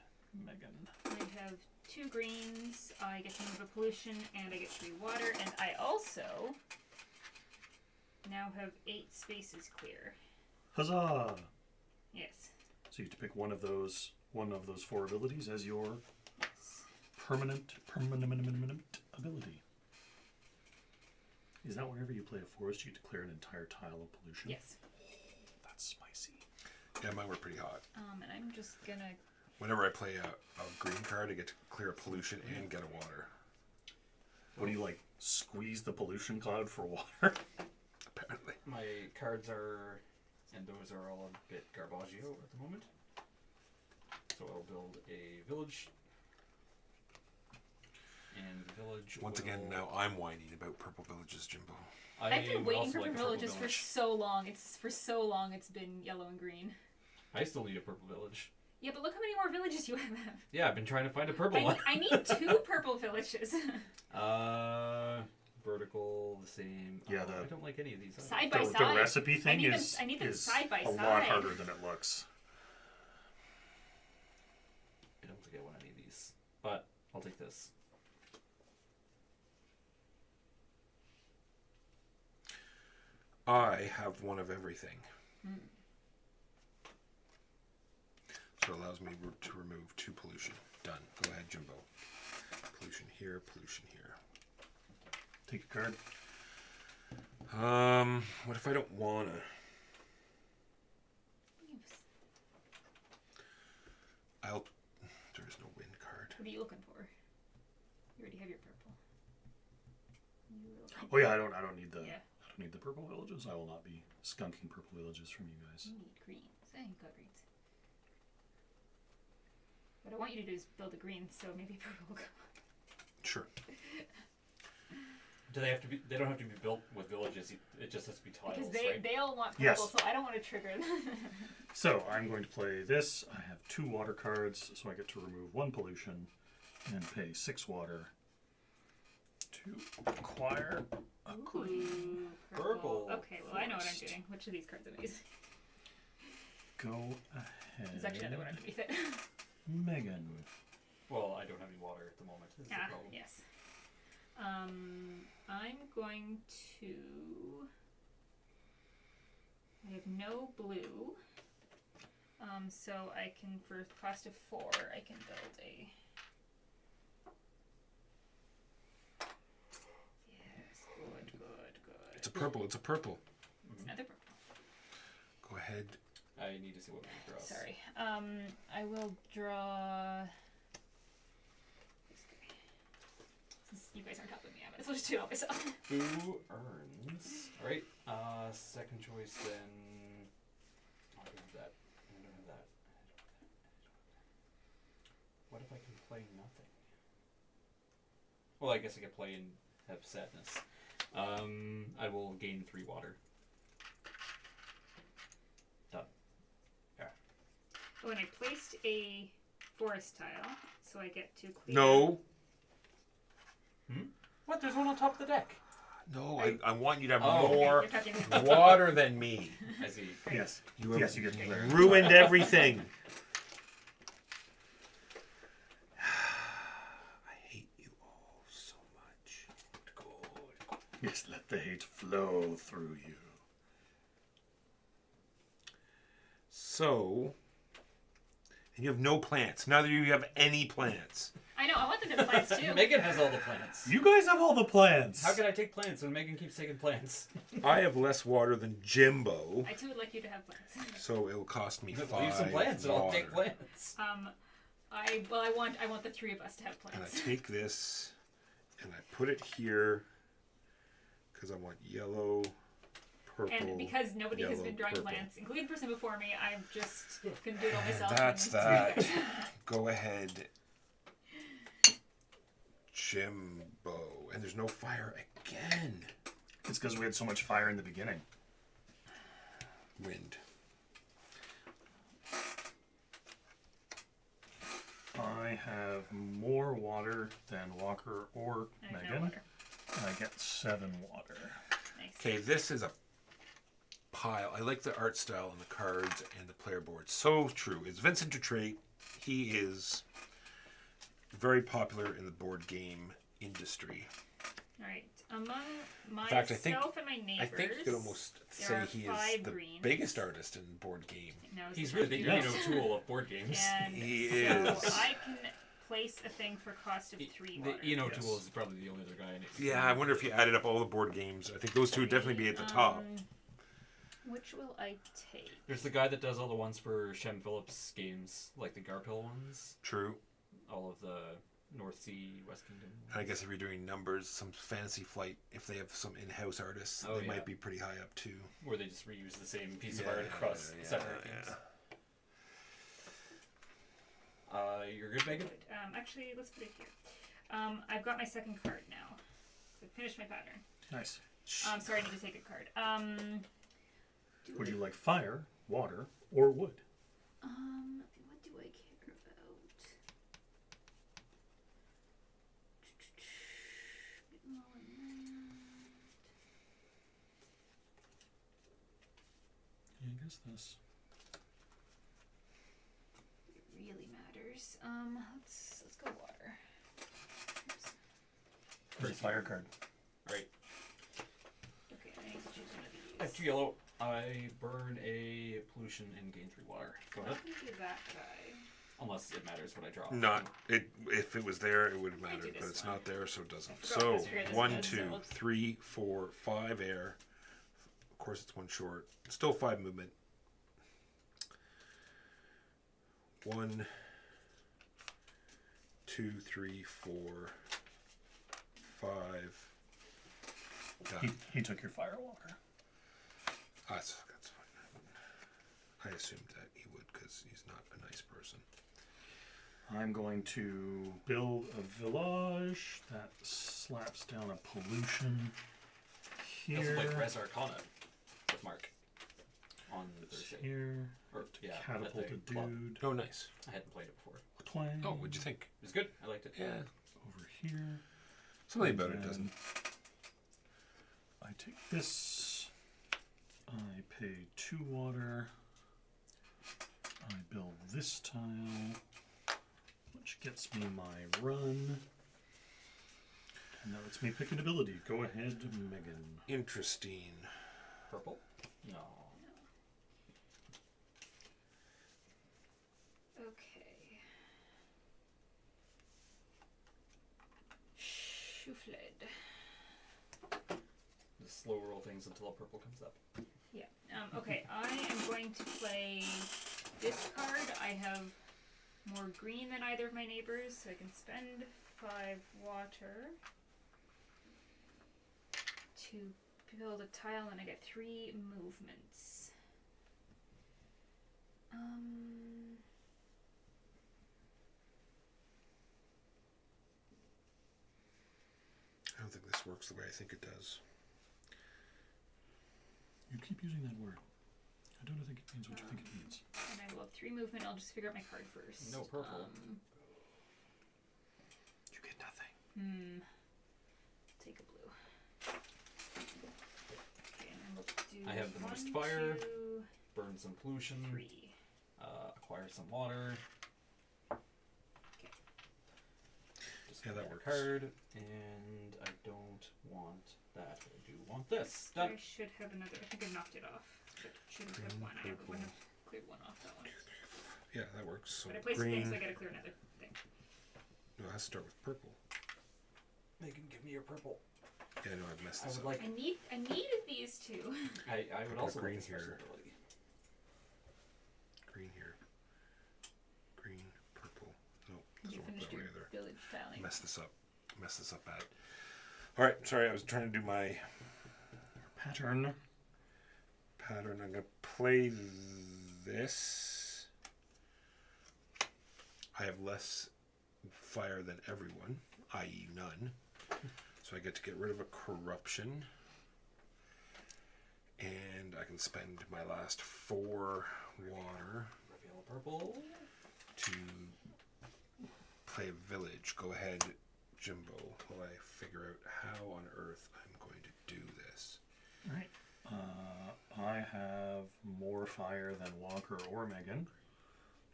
Megan. I have 2 greens. I get to move a pollution, and I get 3 water, and I also now have 8 spaces clear. Huzzah! Yes. So you have to pick one of those one of those 4 abilities as your permanent ability. Is that whenever you play a forest, you declare an entire tile of pollution? Yes. That's spicy. Yeah, mine were pretty hot. And I'm just gonna. Whenever I play a green card, I get to clear a pollution and get a water. What do you like? Squeeze the pollution cloud for water? Apparently. My cards are, and those are all a bit garbaggio at the moment. So I'll build a village. And the village Once again, now I'm whining about purple villages, Jimbo. I've been waiting also for like a villages for village. so long. It's been yellow and green. I still need a purple village. Yeah, but look how many more villages you have. Yeah, I've been trying to find a purple one. I need 2 purple villages. Vertical, the same. Yeah, I don't like any of these. Side by The side. recipe thing I need them is side by a lot side. harder than it looks. I don't think I want any of these, but I'll take this. I have one of everything. So it allows me to remove 2 pollution. Done. Go ahead, Jimbo. Pollution here, pollution here. Take a card. What if I don't wanna? There is no wind card. What are you looking for? You already have your purple. Oh yeah, I don't need the Yeah. I don't need the purple villages. I will not be skunking purple villages from you guys. You need greens. I ain't got greens. What I want you to do is build a green, so maybe purple will come. Sure. Do they have to be? They don't have to be built with villages. It just has to be tiles, Because right? they all want purple, Yes. so I don't want to trigger them. So I'm going to play this. I have 2 water cards, so I get to remove 1 pollution and pay 6 water to acquire a green. Ooh, Purple Okay, well I know what I'm forest. doing. Which of these cards are these? Go ahead. There's actually another one underneath it. Megan. Well, I don't have any water at the moment. Is the problem. Yes. I'm going to. I have no blue. So I can, for cost of 4, I can build a. Yes, good. It's a purple. It's a purple. It's another purple. Go ahead. I need to see what my draws. Sorry. I will draw this guy. Since you guys aren't helping me, I might as well just do it all myself. Who earns? All right. Second choice then. Oh, I don't have that. I don't have that. What if I can play nothing? Well, I guess I could play and have sadness. I will gain 3 water. Done. Yeah. Oh, and I placed a forest tile, so I get to clear. No. What? There's one on top of the deck. No, I want you to have Oh. more You're touching me. water than me. I see. Yes. You have Yes, you get to clear. ruined everything. I hate you all so much. Good. Yes, let the hate flow through you. So, and you have no plants. Neither of you have any plants. I know. I want them to have plants too. Megan has all the plants. You guys have all the plans. How can I take plants when Megan keeps taking plants? I have less water than Jimbo, I too would like you to have plants. so it'll cost me 5 Leave some plants and I'll take water. plants. I want the 3 of us to have And I plants. take this and I put it here because I want yellow, purple. And because nobody has yellow, been drawing purple. plants, including the person before me, I'm just gonna do it all myself. That's and that. it's you guys. Go ahead, Jimbo. And there's no fire again. It's because we had so much fire in the beginning. Wind. I have more water than Walker or I have no Megan. water. And I get 7 water. Nice. Okay, this is a pile. I like the art style and the cards and the player board. So true. It's Vincent Dutrait. He is very popular in the board game industry. All right. Among fact, I myself think- and my I neighbors, think you could almost there say are he is 5 the greens. biggest artist in board game. Now is He's the really the time to Yes. do Tool of board games. that. And He so is. I can place a thing for cost of 3 water. The Eno Yes. Tool is probably the only other guy in it. Yeah, I wonder if you added up all the board games. I think those two would definitely be at the top. Which will I take? There's the guy that does all the ones for Shem Phillips games, like the Garphill ones, True. all of the North Sea, West Kingdom. I guess if you're doing numbers, some Fantasy Flight, if they have some in-house artists, Oh, they yeah. might be pretty high up too. Where they just reuse the same piece of Yeah, art across yeah, separate yeah. games. You're good, Megan? Good. Actually, let's put it here. I've got my second card now. So I finished my pattern. Nice. Sorry, I need to take a card. Would you like fire, water, or wood? What do I care about? Bit low on Yeah, I guess this. that. It really matters. Let's go water. Oops. There's a fire card. Right. Okay, I need to choose one of these. I have 2 yellow. I burn a pollution and gain 3 water. Go I'm ahead. gonna do that guy. Unless it matters what I draw. Not it. If it was there, it would I matter, do but this it's one. not there, so it doesn't. I forgot So this here, this 1, does, 2, so- 3, 4, 5 air. Of course, it's 1 short. Still 5 movement. 1, 2, 3, 4, 5. Done. He took your fire, Walker. That's fine. I assumed that he would because he's not a nice person. I'm going to build a village that slaps down a pollution I also here. played Res Arcana with Mark on Thursday. Here. Or, yeah, Catapult at a the club. dude. Oh, nice. I hadn't played it before. Twang. Oh, what'd you think? It was good. I liked it. Yeah. Over here. Something about it And doesn't. I take this. I pay 2 water. I build this tile, which gets me my run. And now it's me pick an ability. Go ahead, Megan. Interesting. Purple? No. Okay. Shuffled. Just slow roll things until a purple comes up. Yeah. Okay, I am going to play this card. I have more green than either of my neighbors, so I can spend 5 water to build a tile, and I get 3 movements. I don't think this works the way I think it does. You keep using that word. I don't think it means what you think it means. And I will have 3 movement. I'll just figure out my card first. No purple. You get nothing. Take a blue. Okay, and then we'll do I have the most 1, fire. 2, Burn some pollution. 3. Acquire some water. Just Yeah, that get a works. card, and I don't want that. I do want this. I Done. should have another. I think I knocked it off. But shouldn't have one. I wouldn't have cleared one off that one. Yeah, that works. So But I placed a thing, green. so I gotta clear another thing. No, it has to start with purple. Megan, give me your purple. Yeah, no, I've messed I this would up. like. I needed these two. I would put also green like a special here. ability. Green here. Green, purple. No, You doesn't work finished that way your either. village tiling. Messed this up. Messed this up bad. All right, sorry. I was trying to do my Pattern. pattern. I'm gonna play this. I have less fire than everyone, i.e., none. So I get to get rid of a corruption, and I can spend my last 4 water Reveal a purple. to play a village. Go ahead, Jimbo, while I figure out how on earth I'm going to do this. Right. I have more fire than Walker or Megan.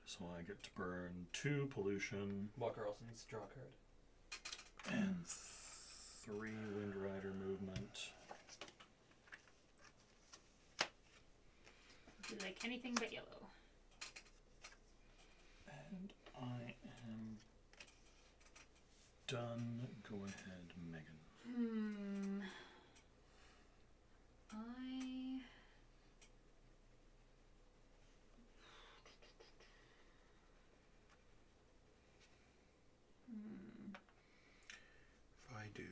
So I get to burn 2 pollution Walker also needs to draw a card. and 3 Wind Rider movement. You like anything but yellow. And I am done. Go ahead, Megan. If I do,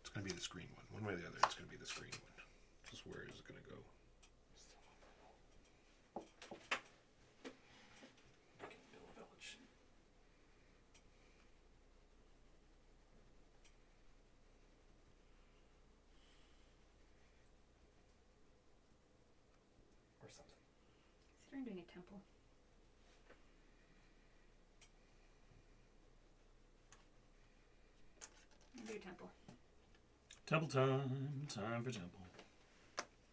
it's going to be the screen one. One way or the other, it's going to be the screen one. Just where is it going to go? Village. Or something. Considering doing a temple. I'll do a temple. Temple time. Time for temple.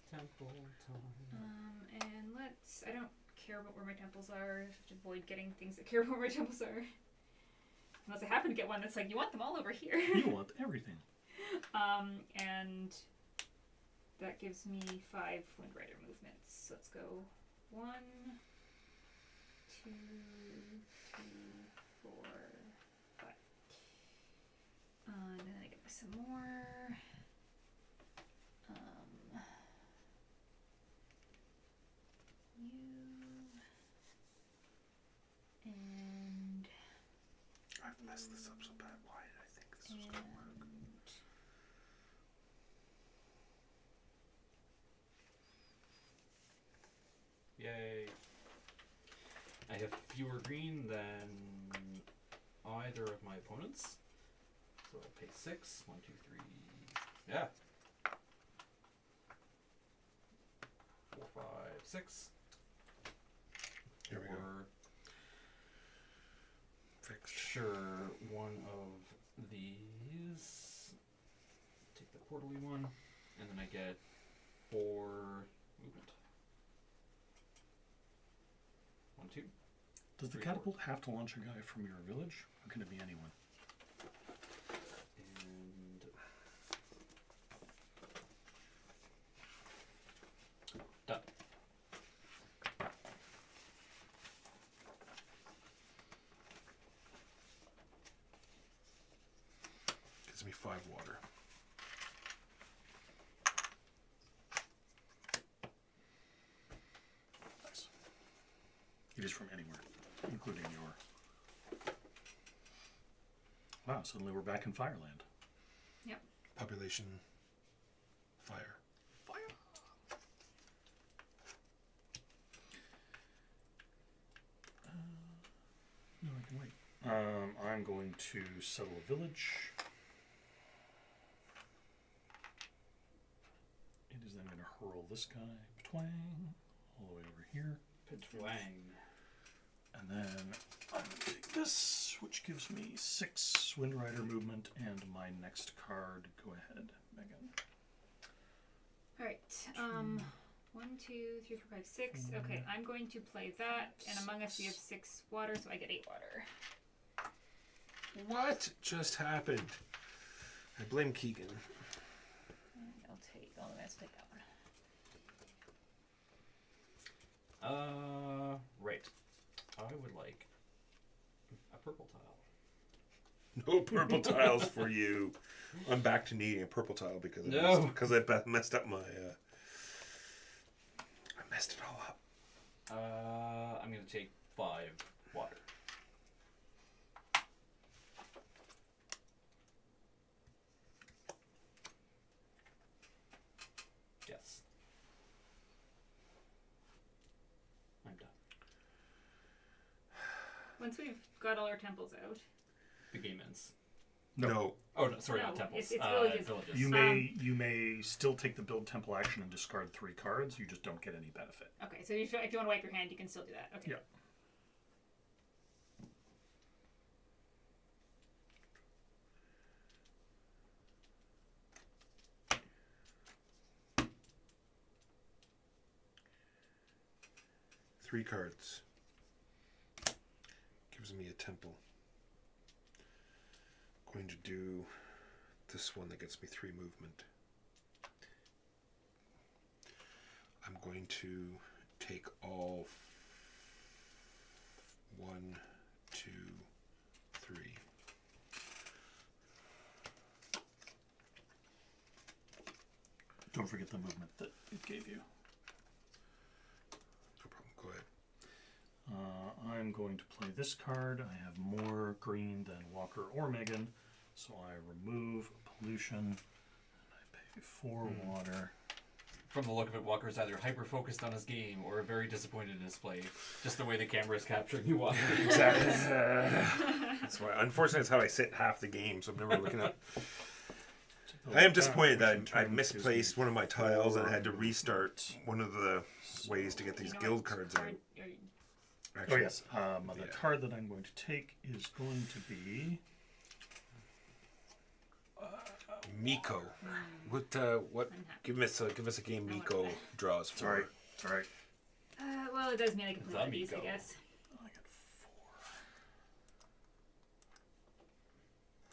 Temple time. And let's. I don't care about where my temples are. I have to avoid getting things that care about where my temples are. Unless I happen to get one that's like, you want them all over here. You want everything. And that gives me 5 Wind Rider movements. So let's go 1, 2, 3, 4, 5. And then I get some more. And I've messed this up so bad. Why did I think this was going to work? Yay. I have fewer green than either of my opponents. So I pay 6. 1, 2, 3. Yeah. 4, 5, 6. Here we go. Or Fixed. sure, one of these. Take the quarterly one, and then I get 4 movement. 1, 2. Does the 3, catapult have to launch a guy from your village, or can it be anyone? And done. Gives me 5 water. Nice. It is from anywhere, including your... Wow, suddenly we're back in Fireland. yep. Population. Fire. Fire! No, I can wait. I'm going to settle a village. It is then going to hurl this guy, twang, all the way over here. Twang. And then I'm going to take this, which gives me 6 Wind Rider movement, and my next card. Go ahead, Megan. Alright. 1, 2, 3, 4, 5, 6. Okay, I'm going to play that, and among us we have 6 water, so I get 8 water. What just happened? I blame Keegan. I'll take. Oh, let's take that one. Right. I would like a purple tile. No purple tiles for you. I'm back to needing a purple tile because I messed up my. I messed it all up. I'm gonna take 5 water. Yes. I'm done. Once we've got all our temples out, The game ends. No. Oh no, sorry, No, not temples. it's villages. Villages. You may still take the build temple action and discard 3 cards. You just don't get any benefit. okay. So if you want to wipe your hand, you can still do that. Okay. Yeah. Three cards. Gives me a temple. Going to do this one that gets me 3 movement. I'm going to take all 1, 2, 3. Don't forget the movement that it gave you. No problem. Go ahead. I'm going to play this card. I have more green than Walker or Megan, so I remove pollution. And I pay 4 water. From the look of it, Walker's either hyper-focused on his game or very disappointed in his play. Just the way the camera is capturing you, Walker. Exactly. That's why. Unfortunately, that's how I sit half the game, so I'm never looking up. I am disappointed that I misplaced one of my tiles and I had to restart one of the ways to get these guild cards out. Oh yes, the card that I'm going to take is going to be Miko. What? Give us a game Miko draws for. Sorry, it's all right. Well, it does mean I can play The one of these, I Miko. guess. I got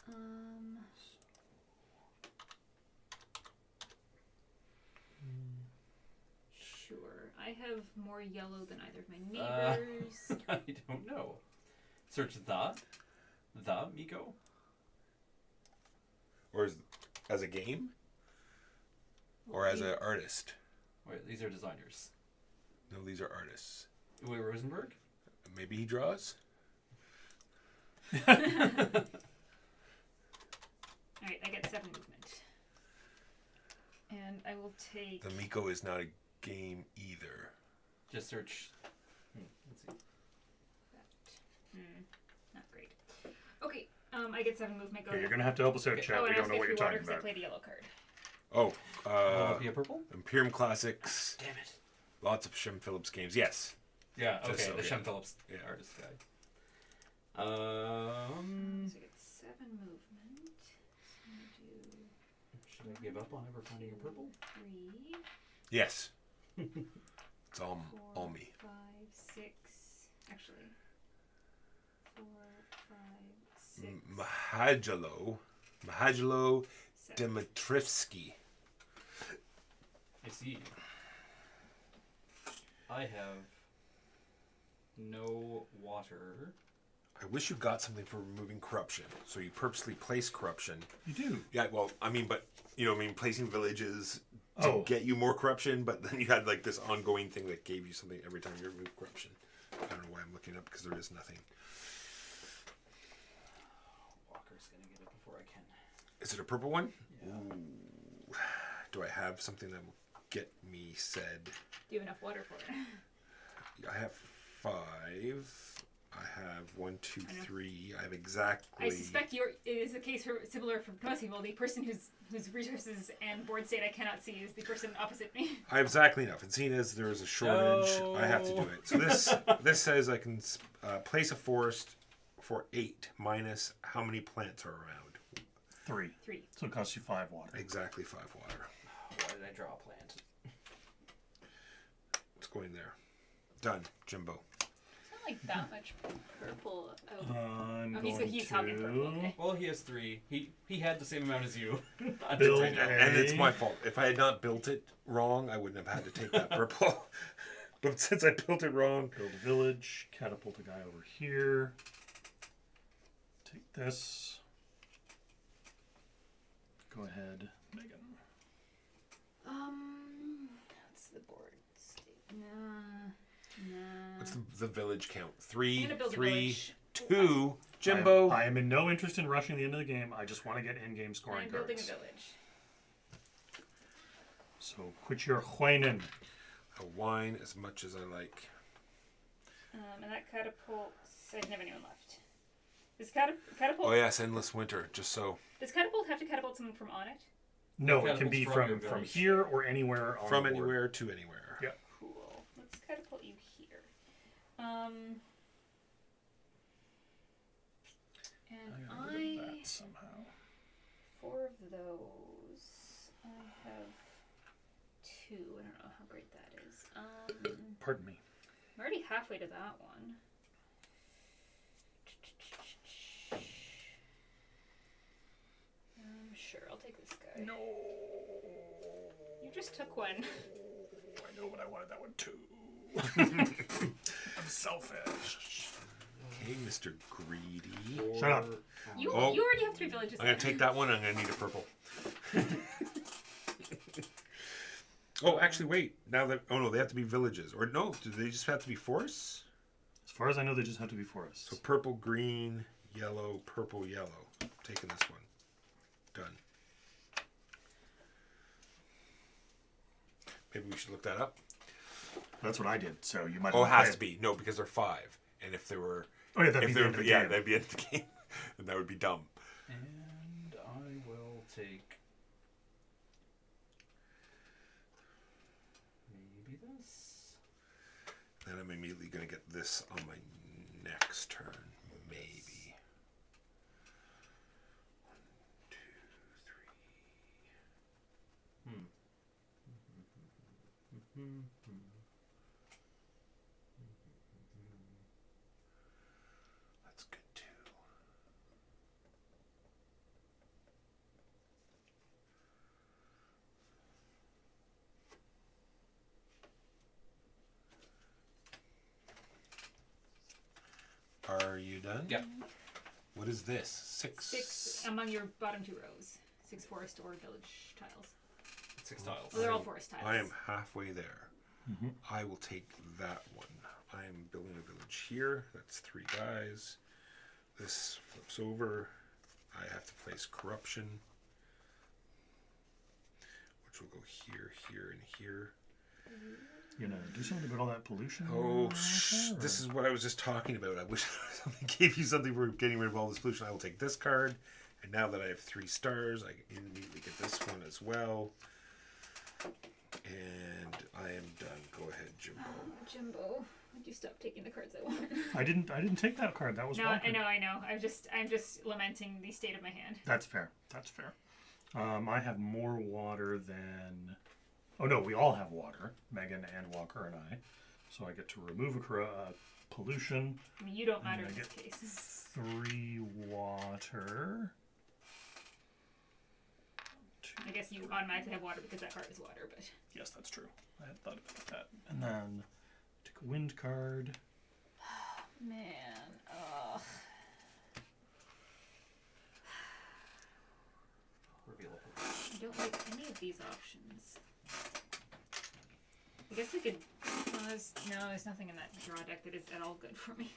4. Sure. I have more yellow than either of my neighbors. I don't know. Search the Miko. Or as a game? Or as an artist? Wait, these are designers. No, these are artists. Wait, Rosenberg? Maybe he draws? Alright, I get 7 movement. And I will take... The Miko is not a game either. Just search. Let's see. Not great. Okay, I get 7 movement. Go Okay, you're ahead. going to have to help us out, Chad. Oh, We and don't I'll know what skip you're through water talking 'cause I about. played a yellow card. Oh, Be a purple? Imperium Classics. Damn it. Lots of Shem Phillips games. Yes. Yeah, okay, Just so, the yeah. Shem Phillips artist guy. So I get 7 movement. So I do Should I give up on ever finding a purple? 3, Yes. It's all 4, me. 5, 6. Actually, 4, 5, 6. Mahajalo 7. Dimitrivsky. I see. I have no water. I wish you got something for removing corruption. So you purposely place corruption. You do. Yeah, well, I mean, but, placing villages to get you more corruption, but then you had, like, this ongoing thing that gave you something every time you remove corruption. I don't know why I'm looking up, because there is nothing. Walker's gonna get it before I can. Is it a purple one? Yeah. Ooh. Do I have something that will get me said? Do you have enough water for it? I have 5. I have 1, 2, I know. 3. I have exactly... I suspect it is a case similar for most people. The person whose resources and board state I cannot see is the person opposite me. I have exactly enough. And seeing as there is a shortage, I have to do it. So this says I can place a forest for 8 minus how many plants are around. 3. 3. So it costs you 5 water. Exactly 5 water. Why did I draw a plant? It's going there. Done, Jimbo. It's not like that much purple. I'm Oh, going he's talking to purple. Okay. Well, he has 3. He had the same amount as you. Build Until a- And it's my fault. If I had not built it wrong, I wouldn't have had to take that purple. But since I built it wrong, build a village, catapult a guy over here. Take this. Go ahead, Megan. What's the board state? Nah. what's the village count? I'm 3, gonna build a 3, village. 2. Jimbo. I am in no interest in rushing the end of the game. I just want to get in-game scoring I'm building a cards. village. So quit your whining. I'll whine as much as I like. And that catapults. I can have anyone left. Does catapult? Oh yes, endless winter. Just so. Does catapult have to catapult someone from on it? No, it can Catapults be from your from village. here or anywhere on From the board. anywhere to anywhere. Yeah. Cool. Let's catapult you here. And I gotta get rid of that somehow. 4 of those. I have 2. I don't know how great that is. Pardon me. I'm already halfway to that one. Sure, I'll No. You just took one. I know, but I wanted that one too. I'm selfish. Okay, Mr. Greedy. Shut up. You Oh. you already have 3 villages. I'm gonna then. take that one. I'm gonna need a purple. Oh, actually, wait. Now that no, they have to be villages, or no? Do they just have to be forests? As far as I know, they just have to be forests. So purple, green, yellow, purple, yellow. Taking this one. Done. Maybe we should look that up. That's what I did. So you might. Oh, it as well has play to be. No, because they're 5. And if they were, Oh yeah, that'd be if the they end were, of the yeah, game. that'd be the end of the game. And that would be dumb. And I will take maybe this. Then I'm immediately going to get this on my next turn. Maybe. 1, 2, 3. That's good too. Are you done? Yep. What is this? 6. 6 among your bottom 2 rows. 6 forest or village tiles. 6 tiles. Well, they're all forest tiles. I am halfway there. Mhm. I will take that one. I am building a village here. That's 3 guys. This flips over. I have to place corruption, which will go here, here, and here. You know, do something about all that pollution. Oh, this is what I was just talking about. I wish somebody gave you something for getting rid of all this pollution. I will take this card, and now that I have 3 stars, I can immediately get this one as well. And I am done. Go ahead, Jimbo. Oh, Jimbo, would you stop taking the cards I want? I didn't take that card. That was No, Walker. I know. I'm just lamenting the state of my hand. That's fair. That's fair. I have more water than. Oh no, we all have water. Megan and Walker and I. So I get to remove a pollution. I mean, you don't matter I in this get case. 3 water. I guess you automatically have water because that card is water, but Yes, that's true. I had thought about that. And then take a wind card. man, ugh. Reveal a I don't like any of these options. I guess I could. There's nothing in that draw deck that is at all good for me.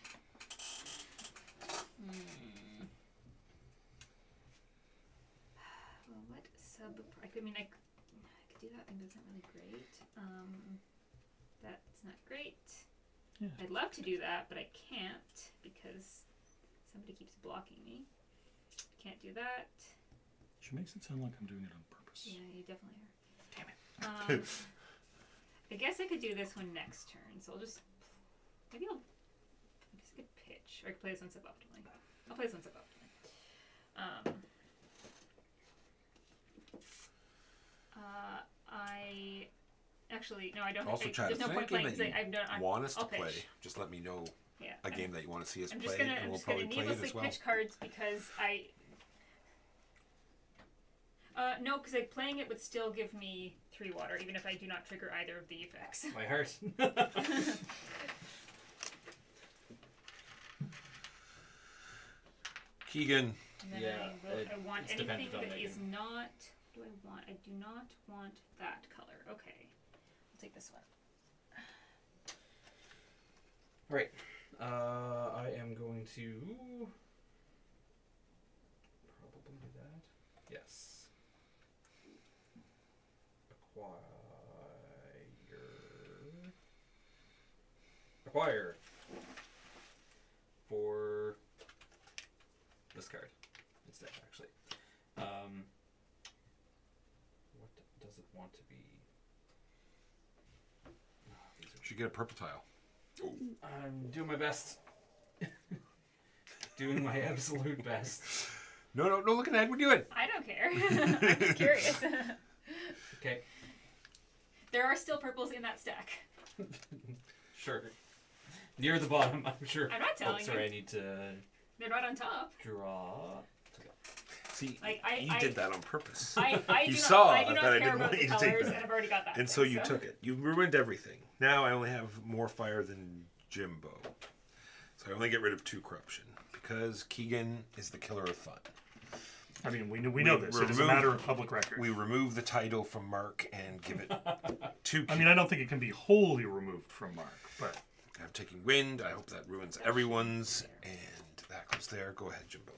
Well, what sub? I could do that thing. That's not really great. That's not great. Yeah. I'd love to do that, but I can't because somebody keeps blocking me. Can't do that. She makes it sound like I'm doing it on purpose. Yeah, you definitely are. Damn it. I guess I could do this one next turn, so I'll just I guess I could pitch, or I could play this one suboptimally. I'll play this one suboptimally. I actually no, I don't. Also, chat, there's if no there's point any game playing. that you I've done. want us to I'll pitch. play, just let me know Yeah, a game that you want to see us I'm play, just gonna and we'll just gonna probably play it needlessly as well. pitch cards because I. No, because like playing it would still give me 3 water, even if I do not trigger either of the effects. My heart. Keegan. And then Yeah, I want it's anything dependent on that is Megan. not. What do I want? I do not want that color. Okay, I'll take this one. Right. I am going to probably do that. Yes. Acquire for this card instead, actually. What does it want to be? These are Should get a purple tile. I'm doing my best. Doing my absolute best. No, looking ahead. What are you doing? I don't care. I'm just curious. Okay, There are still purples in that stack. sure. Near the bottom, I'm sure. I'm not telling sorry, you. I need to They're not on top. draw. See, Like, you did that on purpose. I You do saw not, I do that not I care didn't about want the you to take colors, that. and I've already got that. And thing, so you took it. You ruined everything. Now I only have more fire than Jimbo. So I only get rid of 2 corruption. Because Keegan is the killer of fun. I mean, we know this. It is a matter of public record. We remove the title from Mark and give it to I mean, I don't think it can be wholly removed from Mark, but... I'm taking wind. I hope that ruins everyone's. And that goes there. Go ahead, Jimbo.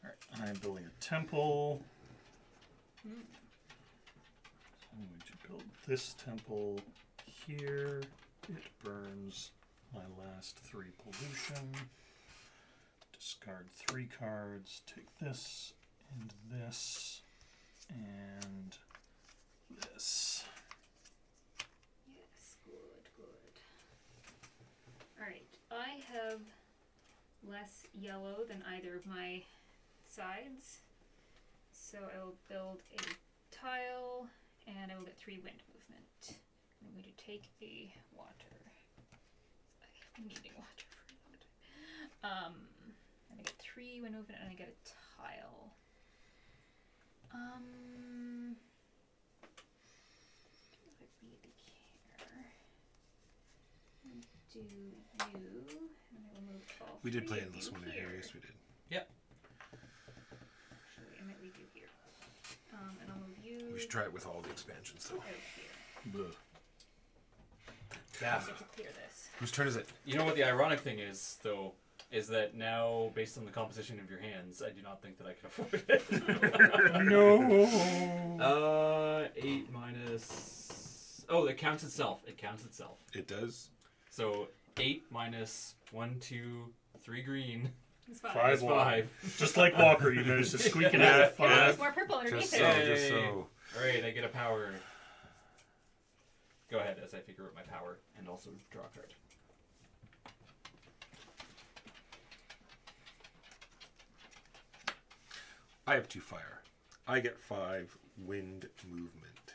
Alright, I'm building a temple. I'm going to build this temple here. It burns my last 3 pollution. Discard 3 cards. Take this and this and this. Yes, good. Alright, I have less yellow than either of my sides. So I will build a tile, and I will get 3 wind movement. I'm going to take a water. I've been needing water for a long time. And I get 3 wind movement, and I get a tile. I don't really care. Do you, and I will move all We did 3 play of Endless you Winter here. Yes, we did. Yep. Actually, I might leave you here. And I'll move you We should try it with all the expansions, though. out here. Bleh. Yeah. I get to clear this. Whose turn is it? You know what the ironic thing is, though, is that now, based on the composition of your hands, I do not think that I can afford it. No! 8 minus... Oh, it counts itself. It counts itself. It does. So, 8 minus 1, 2, 3 green. It's 5. 5 is water. 5. Just like Walker, you notice it squeaking out at 5. There's more purple underneath Just it. so, just so. Alright, I get a power. Go ahead as I figure out my power and also draw a card. I have 2 fire. I get 5 wind movement.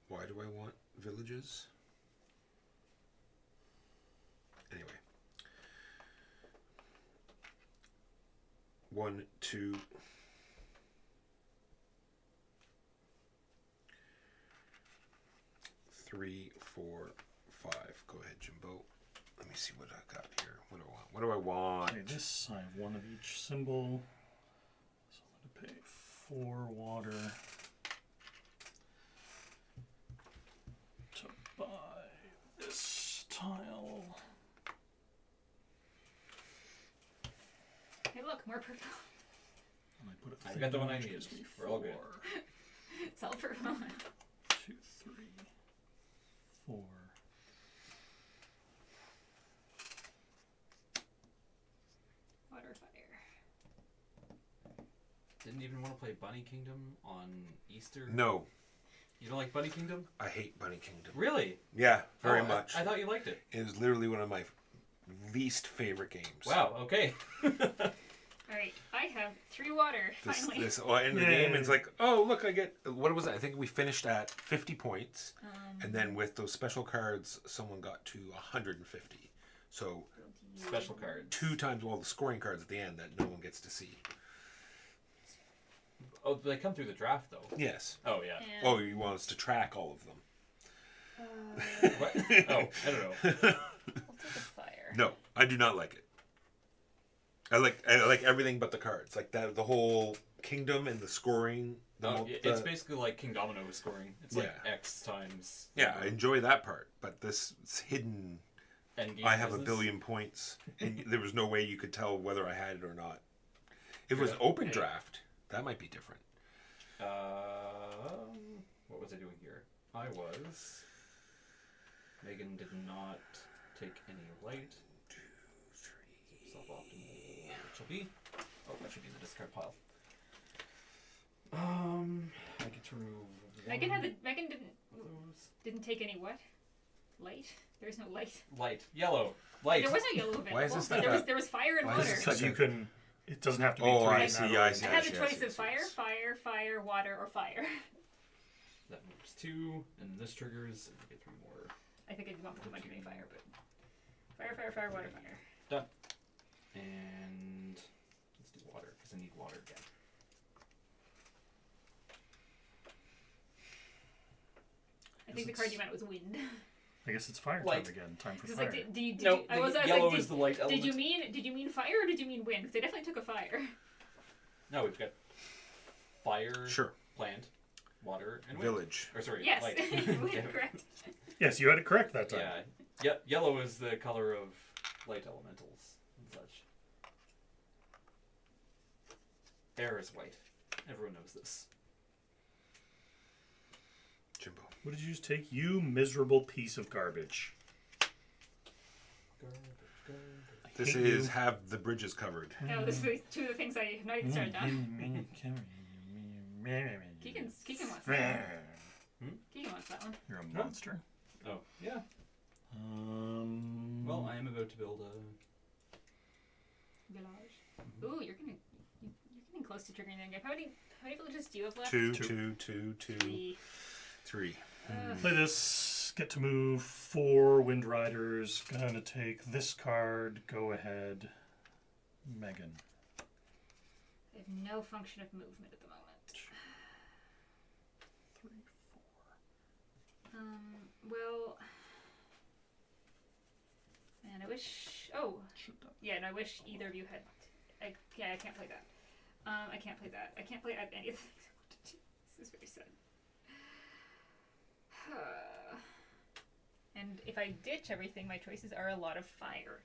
Why do I want villages? Anyway. 1, 2. Three, 4, 5. Go ahead, Jimbo. Let me see what I got here. What do I want? What do I want? Okay, this, I have 1 of each symbol. So I'm going to pay 4 water to buy this tile. Hey, look, more purple. And I put a I thing got the one I which needed. gives me We're all good. 4, It's all purple. 2, 3, 4. Water, fire. Didn't even want to play Bunny Kingdom on Easter? No, You don't like Bunny Kingdom? I hate Bunny Kingdom. Really? Yeah, very Oh, much. I thought you liked it. It is literally one of my least favorite games. Wow, okay. Alright, I have 3 water, finally. This end of the game, it's like, oh, look, I get, what was it? I think we finished at 50 points. And then with those special cards, someone got to 150. So Special cards. 2 times all the scoring cards at the end that no one gets to see. Oh, they come through the draft, though. Yes. Oh, yeah. And, Oh, you want us to track all of them? What? Oh, I don't know. I'll take a fire. No, I do not like it. I like everything but the cards. Like that, the whole kingdom and the scoring. It's basically like King Domino with scoring. It's like X times. Yeah, I enjoy that part, but this hidden. Endgame I have business. 1 billion points, and there was no way you could tell whether I had it or not. If it was open Okay. draft, that might be different. What was I doing here? I was. Megan did not take any light. 2, 3. Suboptimal. Which will be. Oh, that should be in the discard pile. I get to remove. Megan one Megan of those. didn't take any what? Light? There's no light. Light. Yellow. Light. There was no yellow available. Why is this but like there was that? there was fire and Why is water. this So you can, it doesn't have to be Oh, 3 I in see, that I order. see. I had the yes, choice yes, of fire, yes. fire, water, or fire. That moves 2, and this triggers. I get 3 more. I think I did not put too much any fire, but fire, water, fire. Done. And let's do water because I need water again. I think the card you meant was wind. I guess it's fire Light. time again. Time for Because fire. like, did No, you, I was yellow like, is the light element. did you mean fire or did you mean wind? Because they definitely took a fire. No, we've got fire, Sure. plant, water, and wind. Village. Or sorry, Yes, light. wind, correct. Yes, you had it correct that time. Yeah. Yellow is the color of light elementals and such. Air is white. Everyone knows this. Jimbo. What did you just take? You miserable piece of garbage. This hate is you. have the bridges covered. No, this is two of the things I have not even started on. Keegan wants that one. Keegan wants that one. You're a monster. Oh, yeah. Well, I am about to build a... Village. Ooh, you're getting close to triggering that game. How many villages do you have left? Two. Three. Play this. Get to move 4 Wind Riders. Gonna take this card. Go ahead. Megan. I have no function of movement at the moment. 3, 4. Well, man, I wish. Oh, yeah, no, I wish either of you had. I can't play that. I can't play that. I can't play any of the things I want to do. This is very sad. And if I ditch everything, my choices are a lot of fire.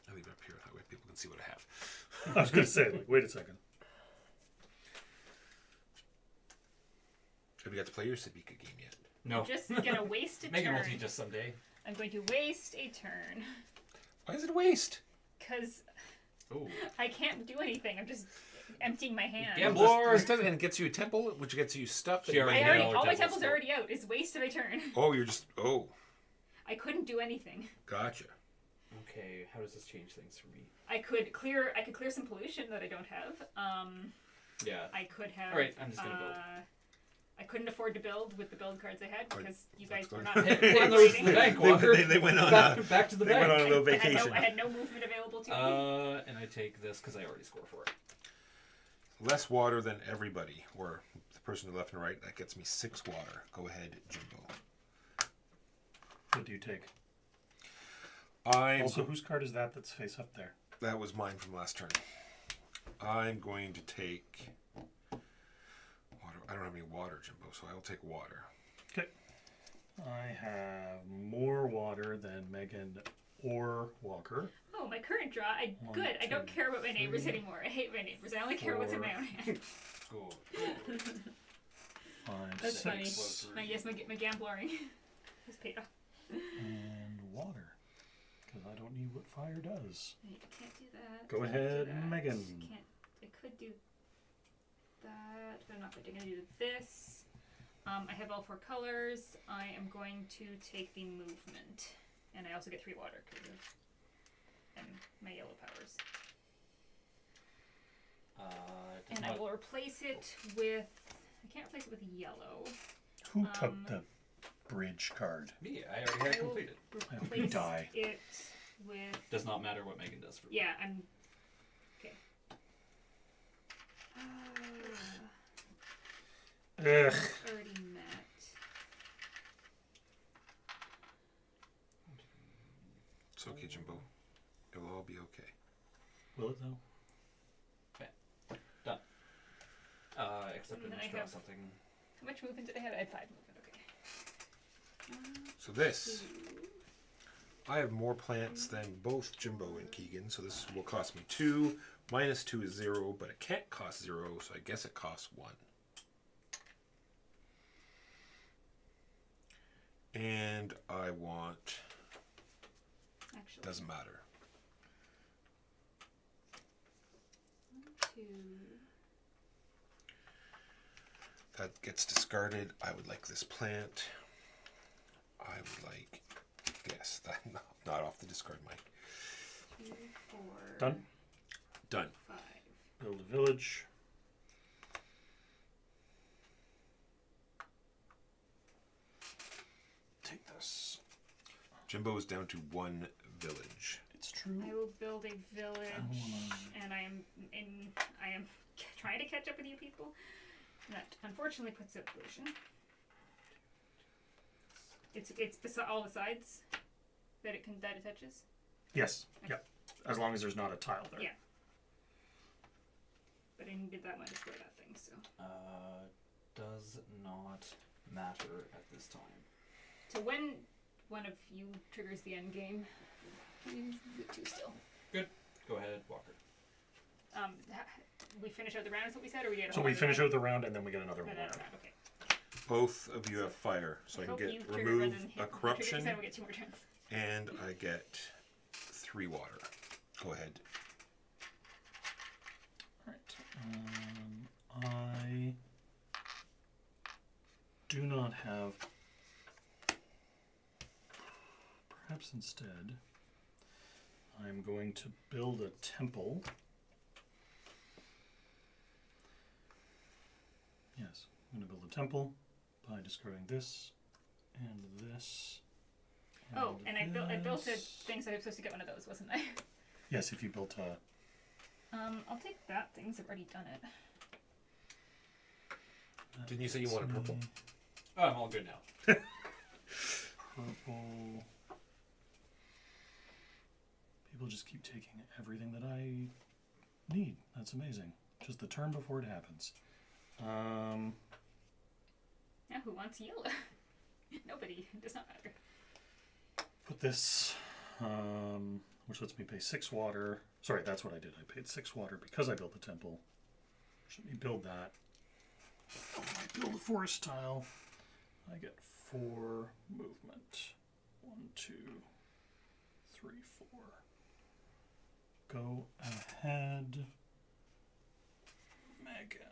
I'll leave it up here. That way people can see what I have. I was gonna say, like, wait a second. Have you got to play your Sabika game yet? No. I'm just gonna waste a Megan turn. will teach us someday. I'm going to waste a turn. Why is it a waste? Because Ooh. I can't do anything. I'm just emptying my hand. Gamble. This doesn't, and it gets you a temple, which gets you stuff. That She you already might know. need. All my Temple's temples full. are already out. It's waste of a turn. Oh, you're just. Oh, I couldn't do anything. gotcha. Okay, how does this change things for me? I could clear some pollution that I don't have. Yeah. I could have. All right, I'm just gonna build. I couldn't afford to build with the build cards I had because you guys were not Let's Hey, those cooperating. the bank, Walker. They went on. Back to the They went bank. on a little I had vacation. I had no movement available to me. And I take this because I already score for it. Less water than everybody, or the person to the left and right. That gets me 6 water. Go ahead, Jimbo. What do you take? I'm. Also, whose card is that that's face up there? That was mine from last turn. I'm going to take water. I don't have any water, Jimbo, so I'll take water. Okay. I have more water than Megan or Walker. Oh, my current draw. One, Good. I don't two, care about my neighbors three, anymore. I hate my neighbors. I only care what's in my own hand. Cool. 5, That's 6, funny. My gambling has paid off. and water. Because I don't need what fire does. I can't do that. Go Can't do ahead, that. Megan. I could do that, but I'm not going to do this. I have all 4 colors. I am going to take the movement. And I also get 3 water because of my yellow powers. Does And not- I will replace it with... I can't replace it with yellow. Who took the bridge card? Me, I already had it I will completed. I hope you replace die. it with... Does not matter what Megan does for me. Yeah, I'm... Okay. Ugh. Already met. It's okay, Jimbo. It'll all be okay. Will it though? Done. Except And I then I must draw have- something. How much movement did I have? I had 5 movement, okay. So this, I have more plants than both Jimbo and Keegan, so this will cost me 2. Minus 2 is 0, but it can't cost 0, so I guess it costs 1. And I want... Actually. Doesn't matter. 2. That gets discarded. I would like this plant. I would like this. That not off the discard mic. 2, 4. Done. Done. 5. Build a village. Jimbo is down to 1 village. It's true. I will build a village, wanna- and I am trying to catch up with you people. That unfortunately puts up pollution. It's all the sides that it touches. Yes. Yep. As long as there's not a tile there. Yeah. But I needed that one to square that thing, so. Does not matter at this time. So when one of you triggers the end game, you get 2 still. Good. Go ahead, Walker. We finish out the round, is what we said, or we get a So whole we other finish round? out the round and then we get another one. Another round, okay. Both of you have fire, so I can hope you get trigger remove rather than hit. a If you trigger corruption, this time, we get 2 more turns. and I get 3 water. Go ahead. Alright. I do not have. Perhaps instead, I'm going to build a temple. Yes, I'm going to build a temple by discarding this and this. Oh, and I built a this. thing, so I was supposed to get one of those, wasn't I? Yes, if you built a. I'll take that. Things have already done it. Didn't you say you wanted purple? Oh, I'm all good now. Purple. People just keep taking everything that I need. That's amazing. Just the turn before it happens. Now, who wants yellow? Nobody. It does not matter. Put this, which lets me pay 6 water. Sorry, that's what I did. I paid 6 water because I built the temple. Let me build that. I build a forest tile. I get 4 movement. 1, 2, 3, 4. Go ahead, Megan.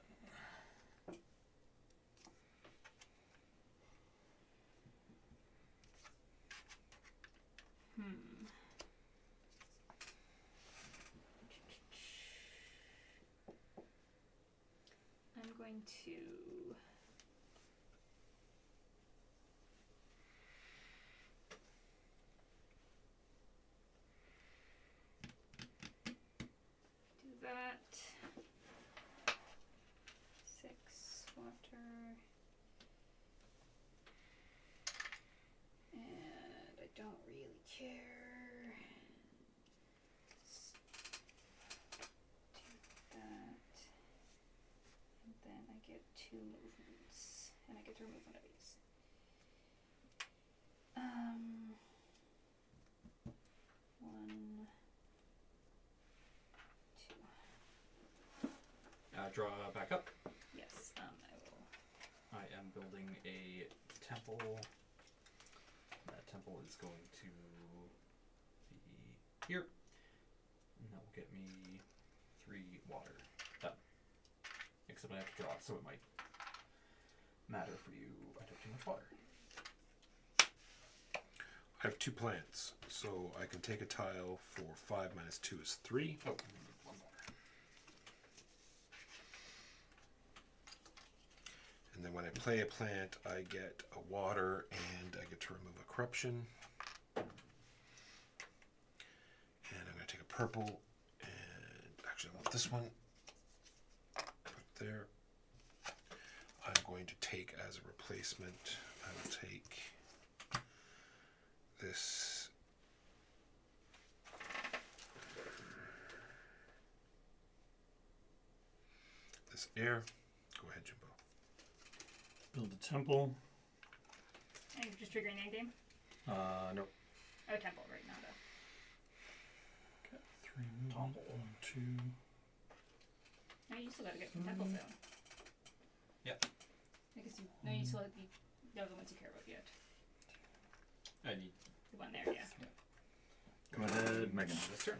I'm going to. Do that. 6 water. And I don't really care. Let's do that. And then I get 2 movements. And I get to remove one of these. 1, 2. Draw back up. Yes, I will. I am building a temple. That temple is going to be here. And that will get me 3 water. Done. Except I have to draw, so it might matter for you. I took too much water. I have 2 plants, so I can take a tile for 5 minus 2 is 3. Oh, we need 1 more. And then when I play a plant, I get a water and I get to remove a corruption. And I'm going to take a purple and actually I want this one. Put it there. I'm going to take as a replacement, I will take this. This air. Go ahead, Jimbo. Build a temple. And you're just triggering the end game? Nope. Oh, temple, right, not a. Got 3 movement. 1, 2. No, you still gotta get from temple zone. Yep. I guess you. No, you still have the other ones you care about yet. I need The one there, yeah. Go ahead, Megan. this turn.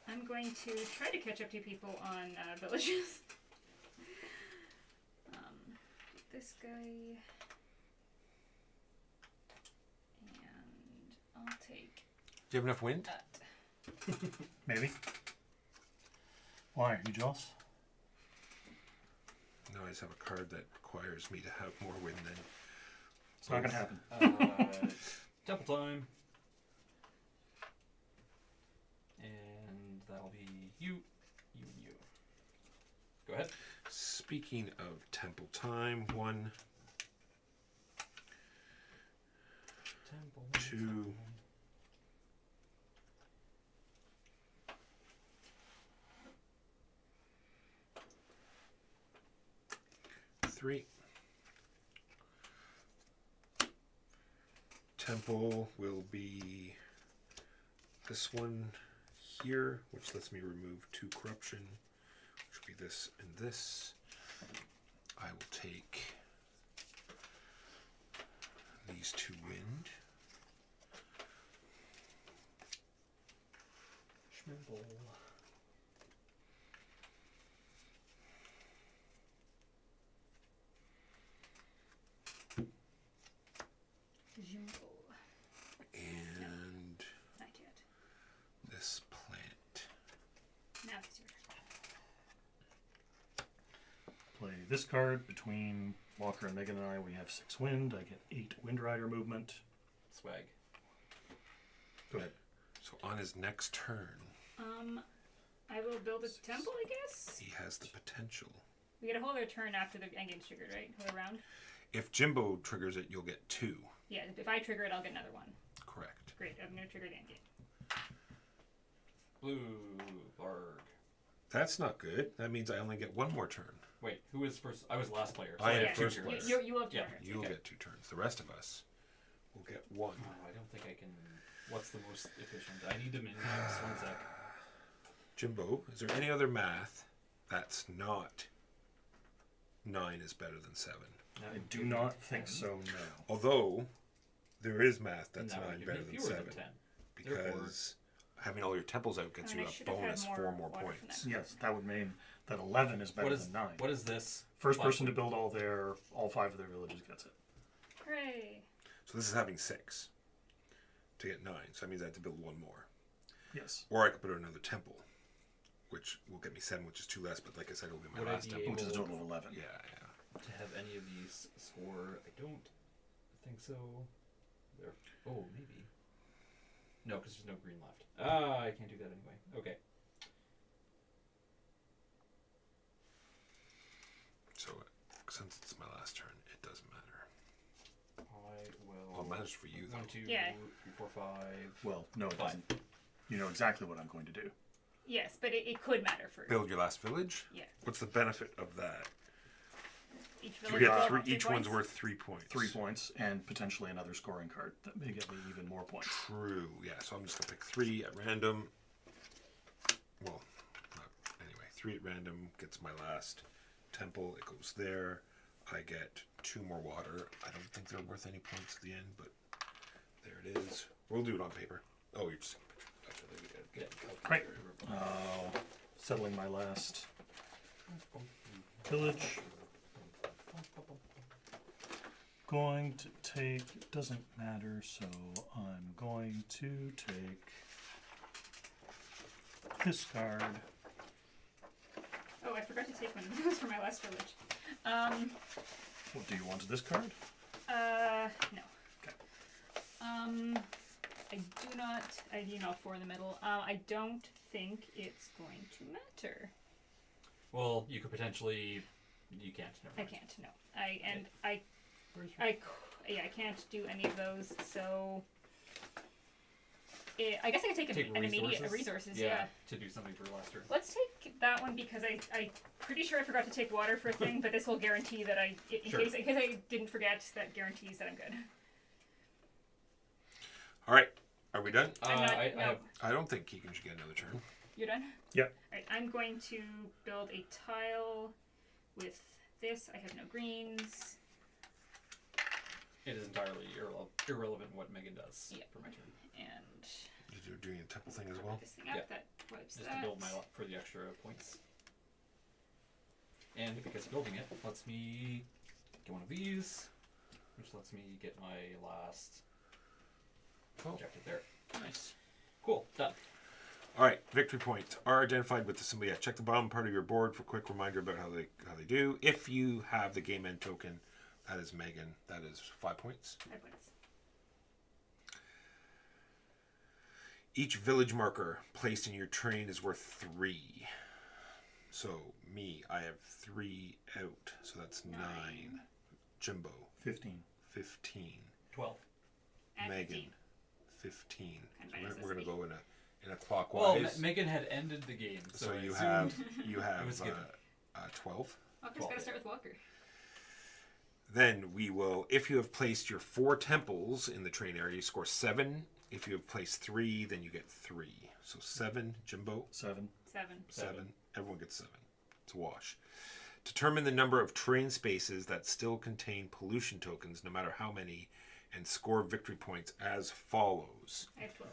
I'm going to try to catch up to people on villages. This guy. And I'll take Do you have enough wind? that. Maybe. Why? Are you jealous? No, I just have a card that requires me to have more wind than. It's not gonna happen. Temple time. you. Go ahead. Speaking of temple time, 1, Temple. 2, 3. Temple will be this one here, which lets me remove 2 corruption, which will be this and this. I will take these 2 wind. Schmimble. Jumbo. And Not yet. this plant. Now it's your turn. Play this card between Walker and Megan and I. We have 6 wind. I get 8 Wind Rider movement. Swag. Go ahead. So on his next turn, I will build a temple, I guess. he has the potential. We get a whole other turn after the endgame's triggered, right? Whole round. If Jimbo triggers it, you'll get 2. Yeah, if I trigger it, I'll get another one. Correct. Great, I'm gonna trigger the endgame. Blue Barg. That's not good. That means I only get 1 more turn. Wait, who was first? I was last player. I am have first two player. turns. You have two Yeah. turns. You'll Okay. get 2 turns. The rest of us will get 1. Oh, I don't think I can. What's the most efficient? I need to min-max. 1 sec. Jimbo, is there any other math that's not 9 is better than 7? I do not think so, no. Although, there is math that's And that would 9 give better me than fewer 7. than 10. Because having all your temples out gets And you I a should have had bonus more 4 more water from points. that. Yes, that would mean that 11 is better than 9. What is this? First person to Last build all 5 of their villages gets it. Hooray! So this is having 6 to get 9. So that means I have to build 1 more. Yes. Or I could put another temple, which will get me 7, which is 2 less. But like I said, it'll be my Would I last be temple. Which is a total of 11. Yeah. to have any of these score? I don't think so. There. Oh, maybe. No, because there's no green left. Ah, I can't do that anyway. Okay. So since it's my last turn, it doesn't matter. I will. Well, it matters for you though. 1, 2, Yeah. 3, 4, 5. Well, no, it 5. doesn't. You know exactly what I'm going to do. Yes, but it could matter for Build your last village. Yeah. What's the benefit of that? each You village. get will 3. have Each one's points. worth 3 points. 3 points and potentially another scoring card that may get me even more points. True. Yeah. So I'm just gonna pick 3 at random. Well, anyway, 3 at random gets my last temple. It goes there. I get 2 more water. I don't think they're worth any points at the end, but there it is. We'll do it on paper. Oh, you're just taking a picture. Gotcha. Great. Settling my last village. Going to take, doesn't matter, so I'm going to take this card. Oh, I forgot to take one of those for my last village. What do you want this card? No. Okay. I do not. I do not 4 in the middle. I don't think it's going to matter. Well, you could potentially. You can't. Never I mind. can't. No. I Where's your- I can't do any of those. So. I guess I could take, Take an immediate resources? resources. Yeah. To do something for last turn. Let's take that one because I'm pretty sure I forgot to take water for a thing, but this will guarantee that in Sure. case I didn't forget, that guarantees that I'm good. All right. Are we done? I'm not, I no. have. I don't think Keegan should get another turn. You're done? Yeah. Alright, I'm going to build a tile with this. I have no greens. It is entirely irrelevant what Megan does Yeah. for my turn. And You're doing a temple thing as well. this thing up, Yeah. that wipes Just that. to build my for the extra points. And because building it lets me get one of these, which lets me get my last objective there. Nice. Cool, done. All right, victory points are identified with the symbol. Yeah, check the bottom part of your board for a quick reminder about how they do. If you have the game end token, that is Megan. That is 5 points. 5 points. Each village marker placed in your train is worth 3. So, me, I have 3 out. So that's 9. Jimbo, 15. 15. 12. And Megan, 15. And So by we're going to necessity. go in a Well, clockwise. Megan had ended the game, so, so I you assumed have it was given. 12. Walker's Well, got to start with Walker. Then we will, if you have placed your 4 temples in the train area, you score 7. If you have placed 3, then you get 3. So 7, Jimbo. 7. 7. Everyone gets 7. It's a wash. Determine the number of train spaces that still contain pollution tokens, no matter how many, and score victory points as follows. I have 12.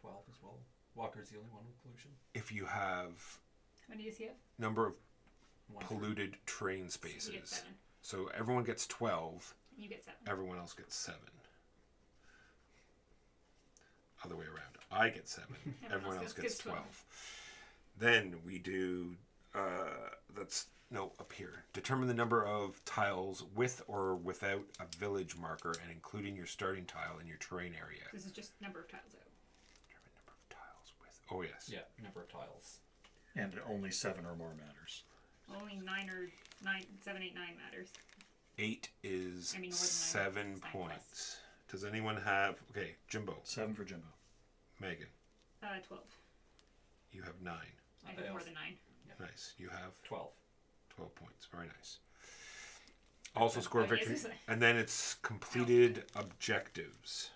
12 as well. Walker's the only one with pollution. If you have How many does he have? number of 1. polluted train So you get spaces. 7. So everyone gets 12, You get 7. everyone else gets 7. Other way around. I get 7, everyone else gets 12. Then we do, up here. Determine the number of tiles with or without a village marker and including your starting tile in your terrain area. This is just number of tiles out. Determine number of tiles with. Oh, yes. Yeah, number of tiles. And only 7 or more matters. Only 7, 8, 9 matters. 8 is I mean, more than 7 9. It's 9 points. Does anyone have. Okay, Jimbo. 7 for Jimbo. Megan. 12. You have 9. I have more than 9. Nice. You have 12. 12 points. Very nice. Also score Oh, yes, victory. yes, yes. And then it's completed objectives.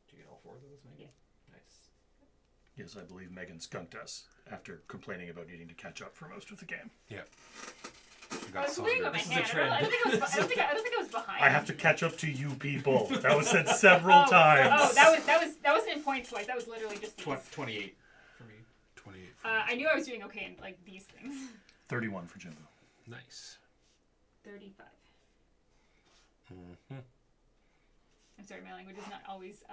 Did you get all 4 of those, Megan? Yeah. Nice. Yes, I believe Megan skunked us after complaining about needing to catch up for most of the game. Yeah. You I got was waiting on my This is a hand. trend. I don't think I was behind. I have to catch up to you people. That was said several times. Oh, that wasn't in points wise. That was literally just these. 28 for me. 28. I knew I was doing okay in like these things. 31 for Jimbo. Nice. 35. Mm-hmm. I'm sorry, my language is not always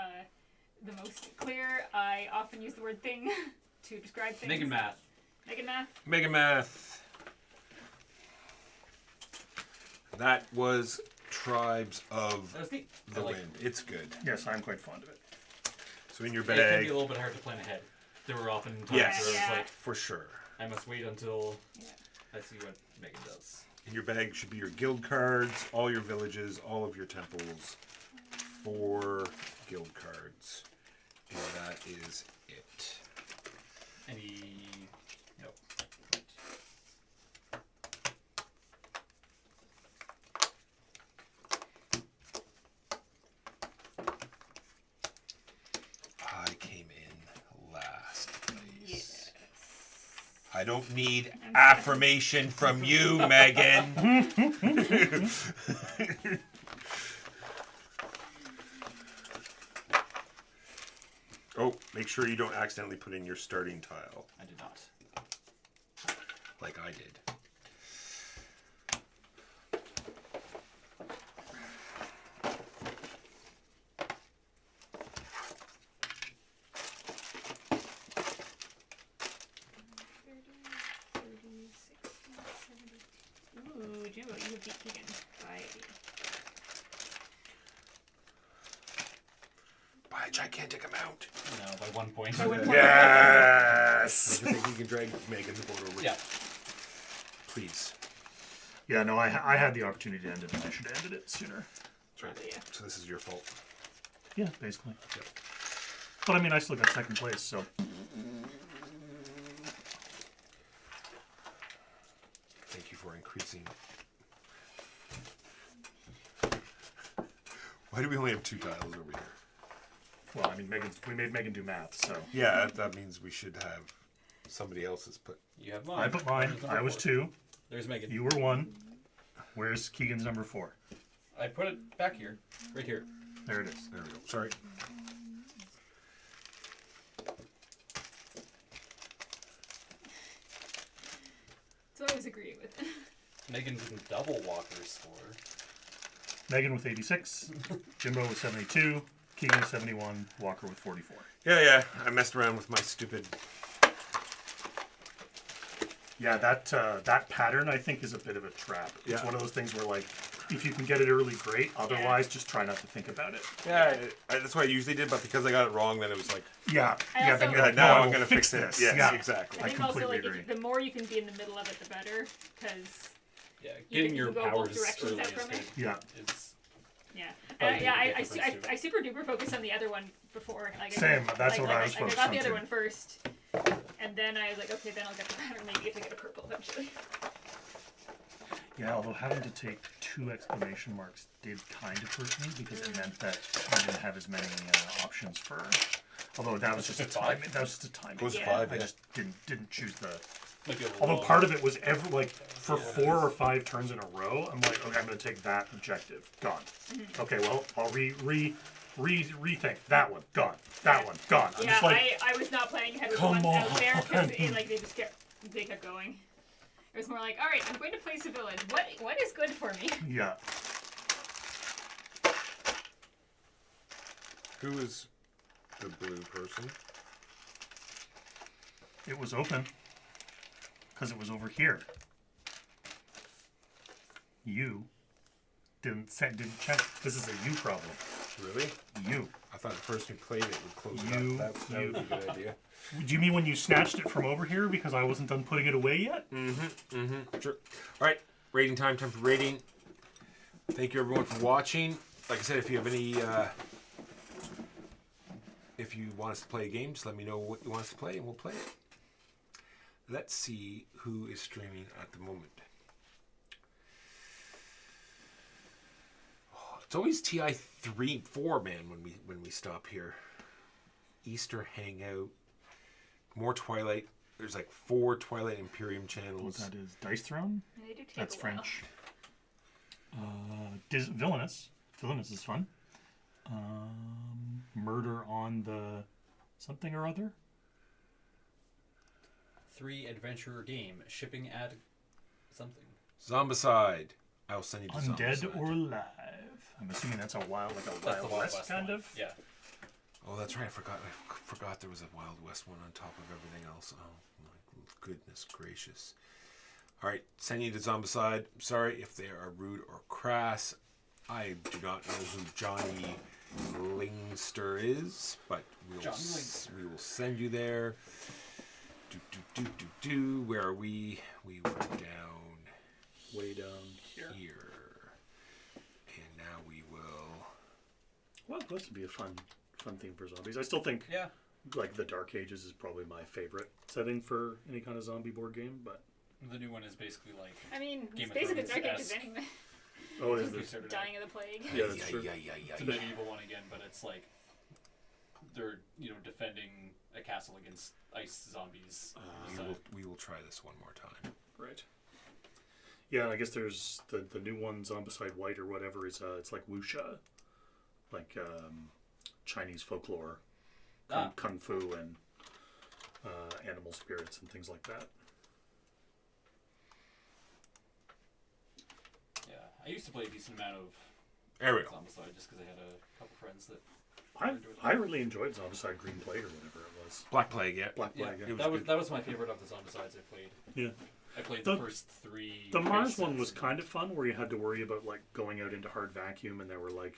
the most clear. I often use the word thing to describe things. Megan math. Megan math. Mega Math. That was Tribes of That was neat. the I like Wind. It's good. Yes, I'm quite fond of it. So in your It can be bag, a little bit hard to plan ahead. There were often times Yes. where I Yeah. was like, for sure. I must wait until Yeah. I see what Megan does. In your bag should be your guild cards, all your villages, all of your temples, 4 guild cards. And that is it. Any... Nope. I came in last place. Yes. I don't need affirmation from you, Megan. Oh, make sure you don't accidentally put in your starting tile, I did not. like I did. Ooh, Jimbo, you have beat Keegan by By a gigantic amount. No, by 1 point. By 1 point. Yes! I think you can drag Megan's board over. Yeah. Please. Yeah, no, I had the opportunity to end it, and I should have ended it sooner. That's right. Yeah. So this is your fault. Yeah, basically. Yep. But I mean, I still got second place, so. Thank you for increasing. Why do we only have 2 tiles over here? Well, I mean, we made Megan do math, so. Yeah, that means we should have somebody else's put. You have mine. I put mine. Mine's number I was 4. 2. There's Megan. You were 1. Where's Keegan's number 4? I put it back here. Right here. There it is. There we go. Sorry. So I was agreeing with. Megan didn't double Walker's score. Megan with 86. Jimbo with 72. Keegan with 71. Walker with 44. Yeah. I messed around with my stupid. Yeah, that pattern I think is a bit of a trap. It's Yeah. one of those things where like If you can get it early, great. Otherwise, just try not to think about it. Yeah, that's what I usually did, but because I got it wrong, then it was like, Yeah. I Yeah. also- Then you're like, now no, I'm going to fix this. Yes, Yeah. exactly. I think also completely like agree. the more you can be in the middle of it, the better, because Yeah, You getting can- your you can go both powers directions early out is from good. it. Yeah. It's yeah, Probably yeah. make a I big difference too. super duper focused on the other one before. Like, Same, that's what I was I focused got on the other too. one first, and then I was like, okay, then I'll get the pattern. Maybe if I get a purple eventually. Yeah, although having to take 2 exclamation marks did kind of hurt me because it meant that I didn't have as many options for. Although that was just a time. That was just a timing. Goes Yeah. 5, I yeah. just didn't choose the. might be a little Although long. part of it was for 4 or 5 turns in a row, I'm like, okay, I'm going to take that objective. Gone. Okay, well, I'll rethink that one. Gone. That one. Gone. I'm Yeah, just like, I was not planning ahead with Come the ones out there on. because like they kept going. It was more like, all right, I'm going to place a village. What is good for me? yeah. Who is the blue person? It was open because it was over here. You didn't check. This is a you problem. Really? You. I thought the person who played it would close You- it up. That would be a good idea. Do you mean when you snatched it from over here because I wasn't done putting it away yet? Sure. All right, rating time for rating. Thank you everyone for watching. Like I said, if you have any, if you want us to play a game, just let me know what you want us to play, and we'll play it. Let's see who is streaming at the moment. Oh, it's always TI 3-4, man. When we stop here, Easter Hangout, more Twilight. There's like 4 Twilight Imperium What channels. that is Dice Throne. They do take That's a while. French. Villainous. Villainous is fun. Murder on the something or other. 3 adventure game shipping at something. Zombicide. I'll send you to Undead Zombicide. or Alive. I'm assuming that's a wild That's Wild the Wild West West kind one. of. Yeah. Oh, that's right. I forgot there was a Wild West one on top of everything else. Oh my goodness gracious! All right, send you to Zombicide. Sorry if they are rude or crass. I do not know who Johnny Lingster is, but we will send you there. Where are we? We were down Way down here. and now we will. Well, this would be a fun theme for zombies. I still think Yeah. like the Dark Ages is probably my favorite setting for any kind of zombie board game, but The new one is basically like I mean, Game it's of basically Thrones Dark Ages esque. anyway. oh, is we this? started Dying of the plague. Yeah, that's true. It's a medieval one again, but it's like they're defending a castle against ice zombies. So- We will try this one more time. Right. Yeah, and I guess there's the new one, Zombicide White or whatever, is it's like wuxia, like Chinese folklore, kung fu, and animal spirits and things like that. Yeah, I used to play a decent amount of There we go. Zombicide just because I had a couple friends that. I really enjoyed Zombicide Green Plague or whatever it was. Black Plague, yeah. Black Yeah, Plague. Yeah. that was my favorite of the Zombicides I played. Yeah. I played The- the first 3. The Mars base one sets was and- kind of fun, where you had to worry about like going out into hard vacuum, and there were like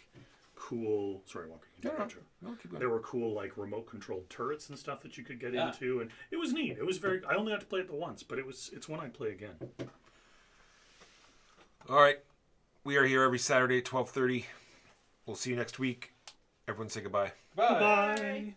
cool. Sorry, Walker. You can intro. No, keep going. There were cool like remote controlled turrets and stuff that you could get Yeah. into, and it was neat. It was very. I only got to play it the once, but it's one I'd play again. All right. We are here every Saturday at 12:30. We'll see you next week. Everyone say goodbye. Bye. Bye.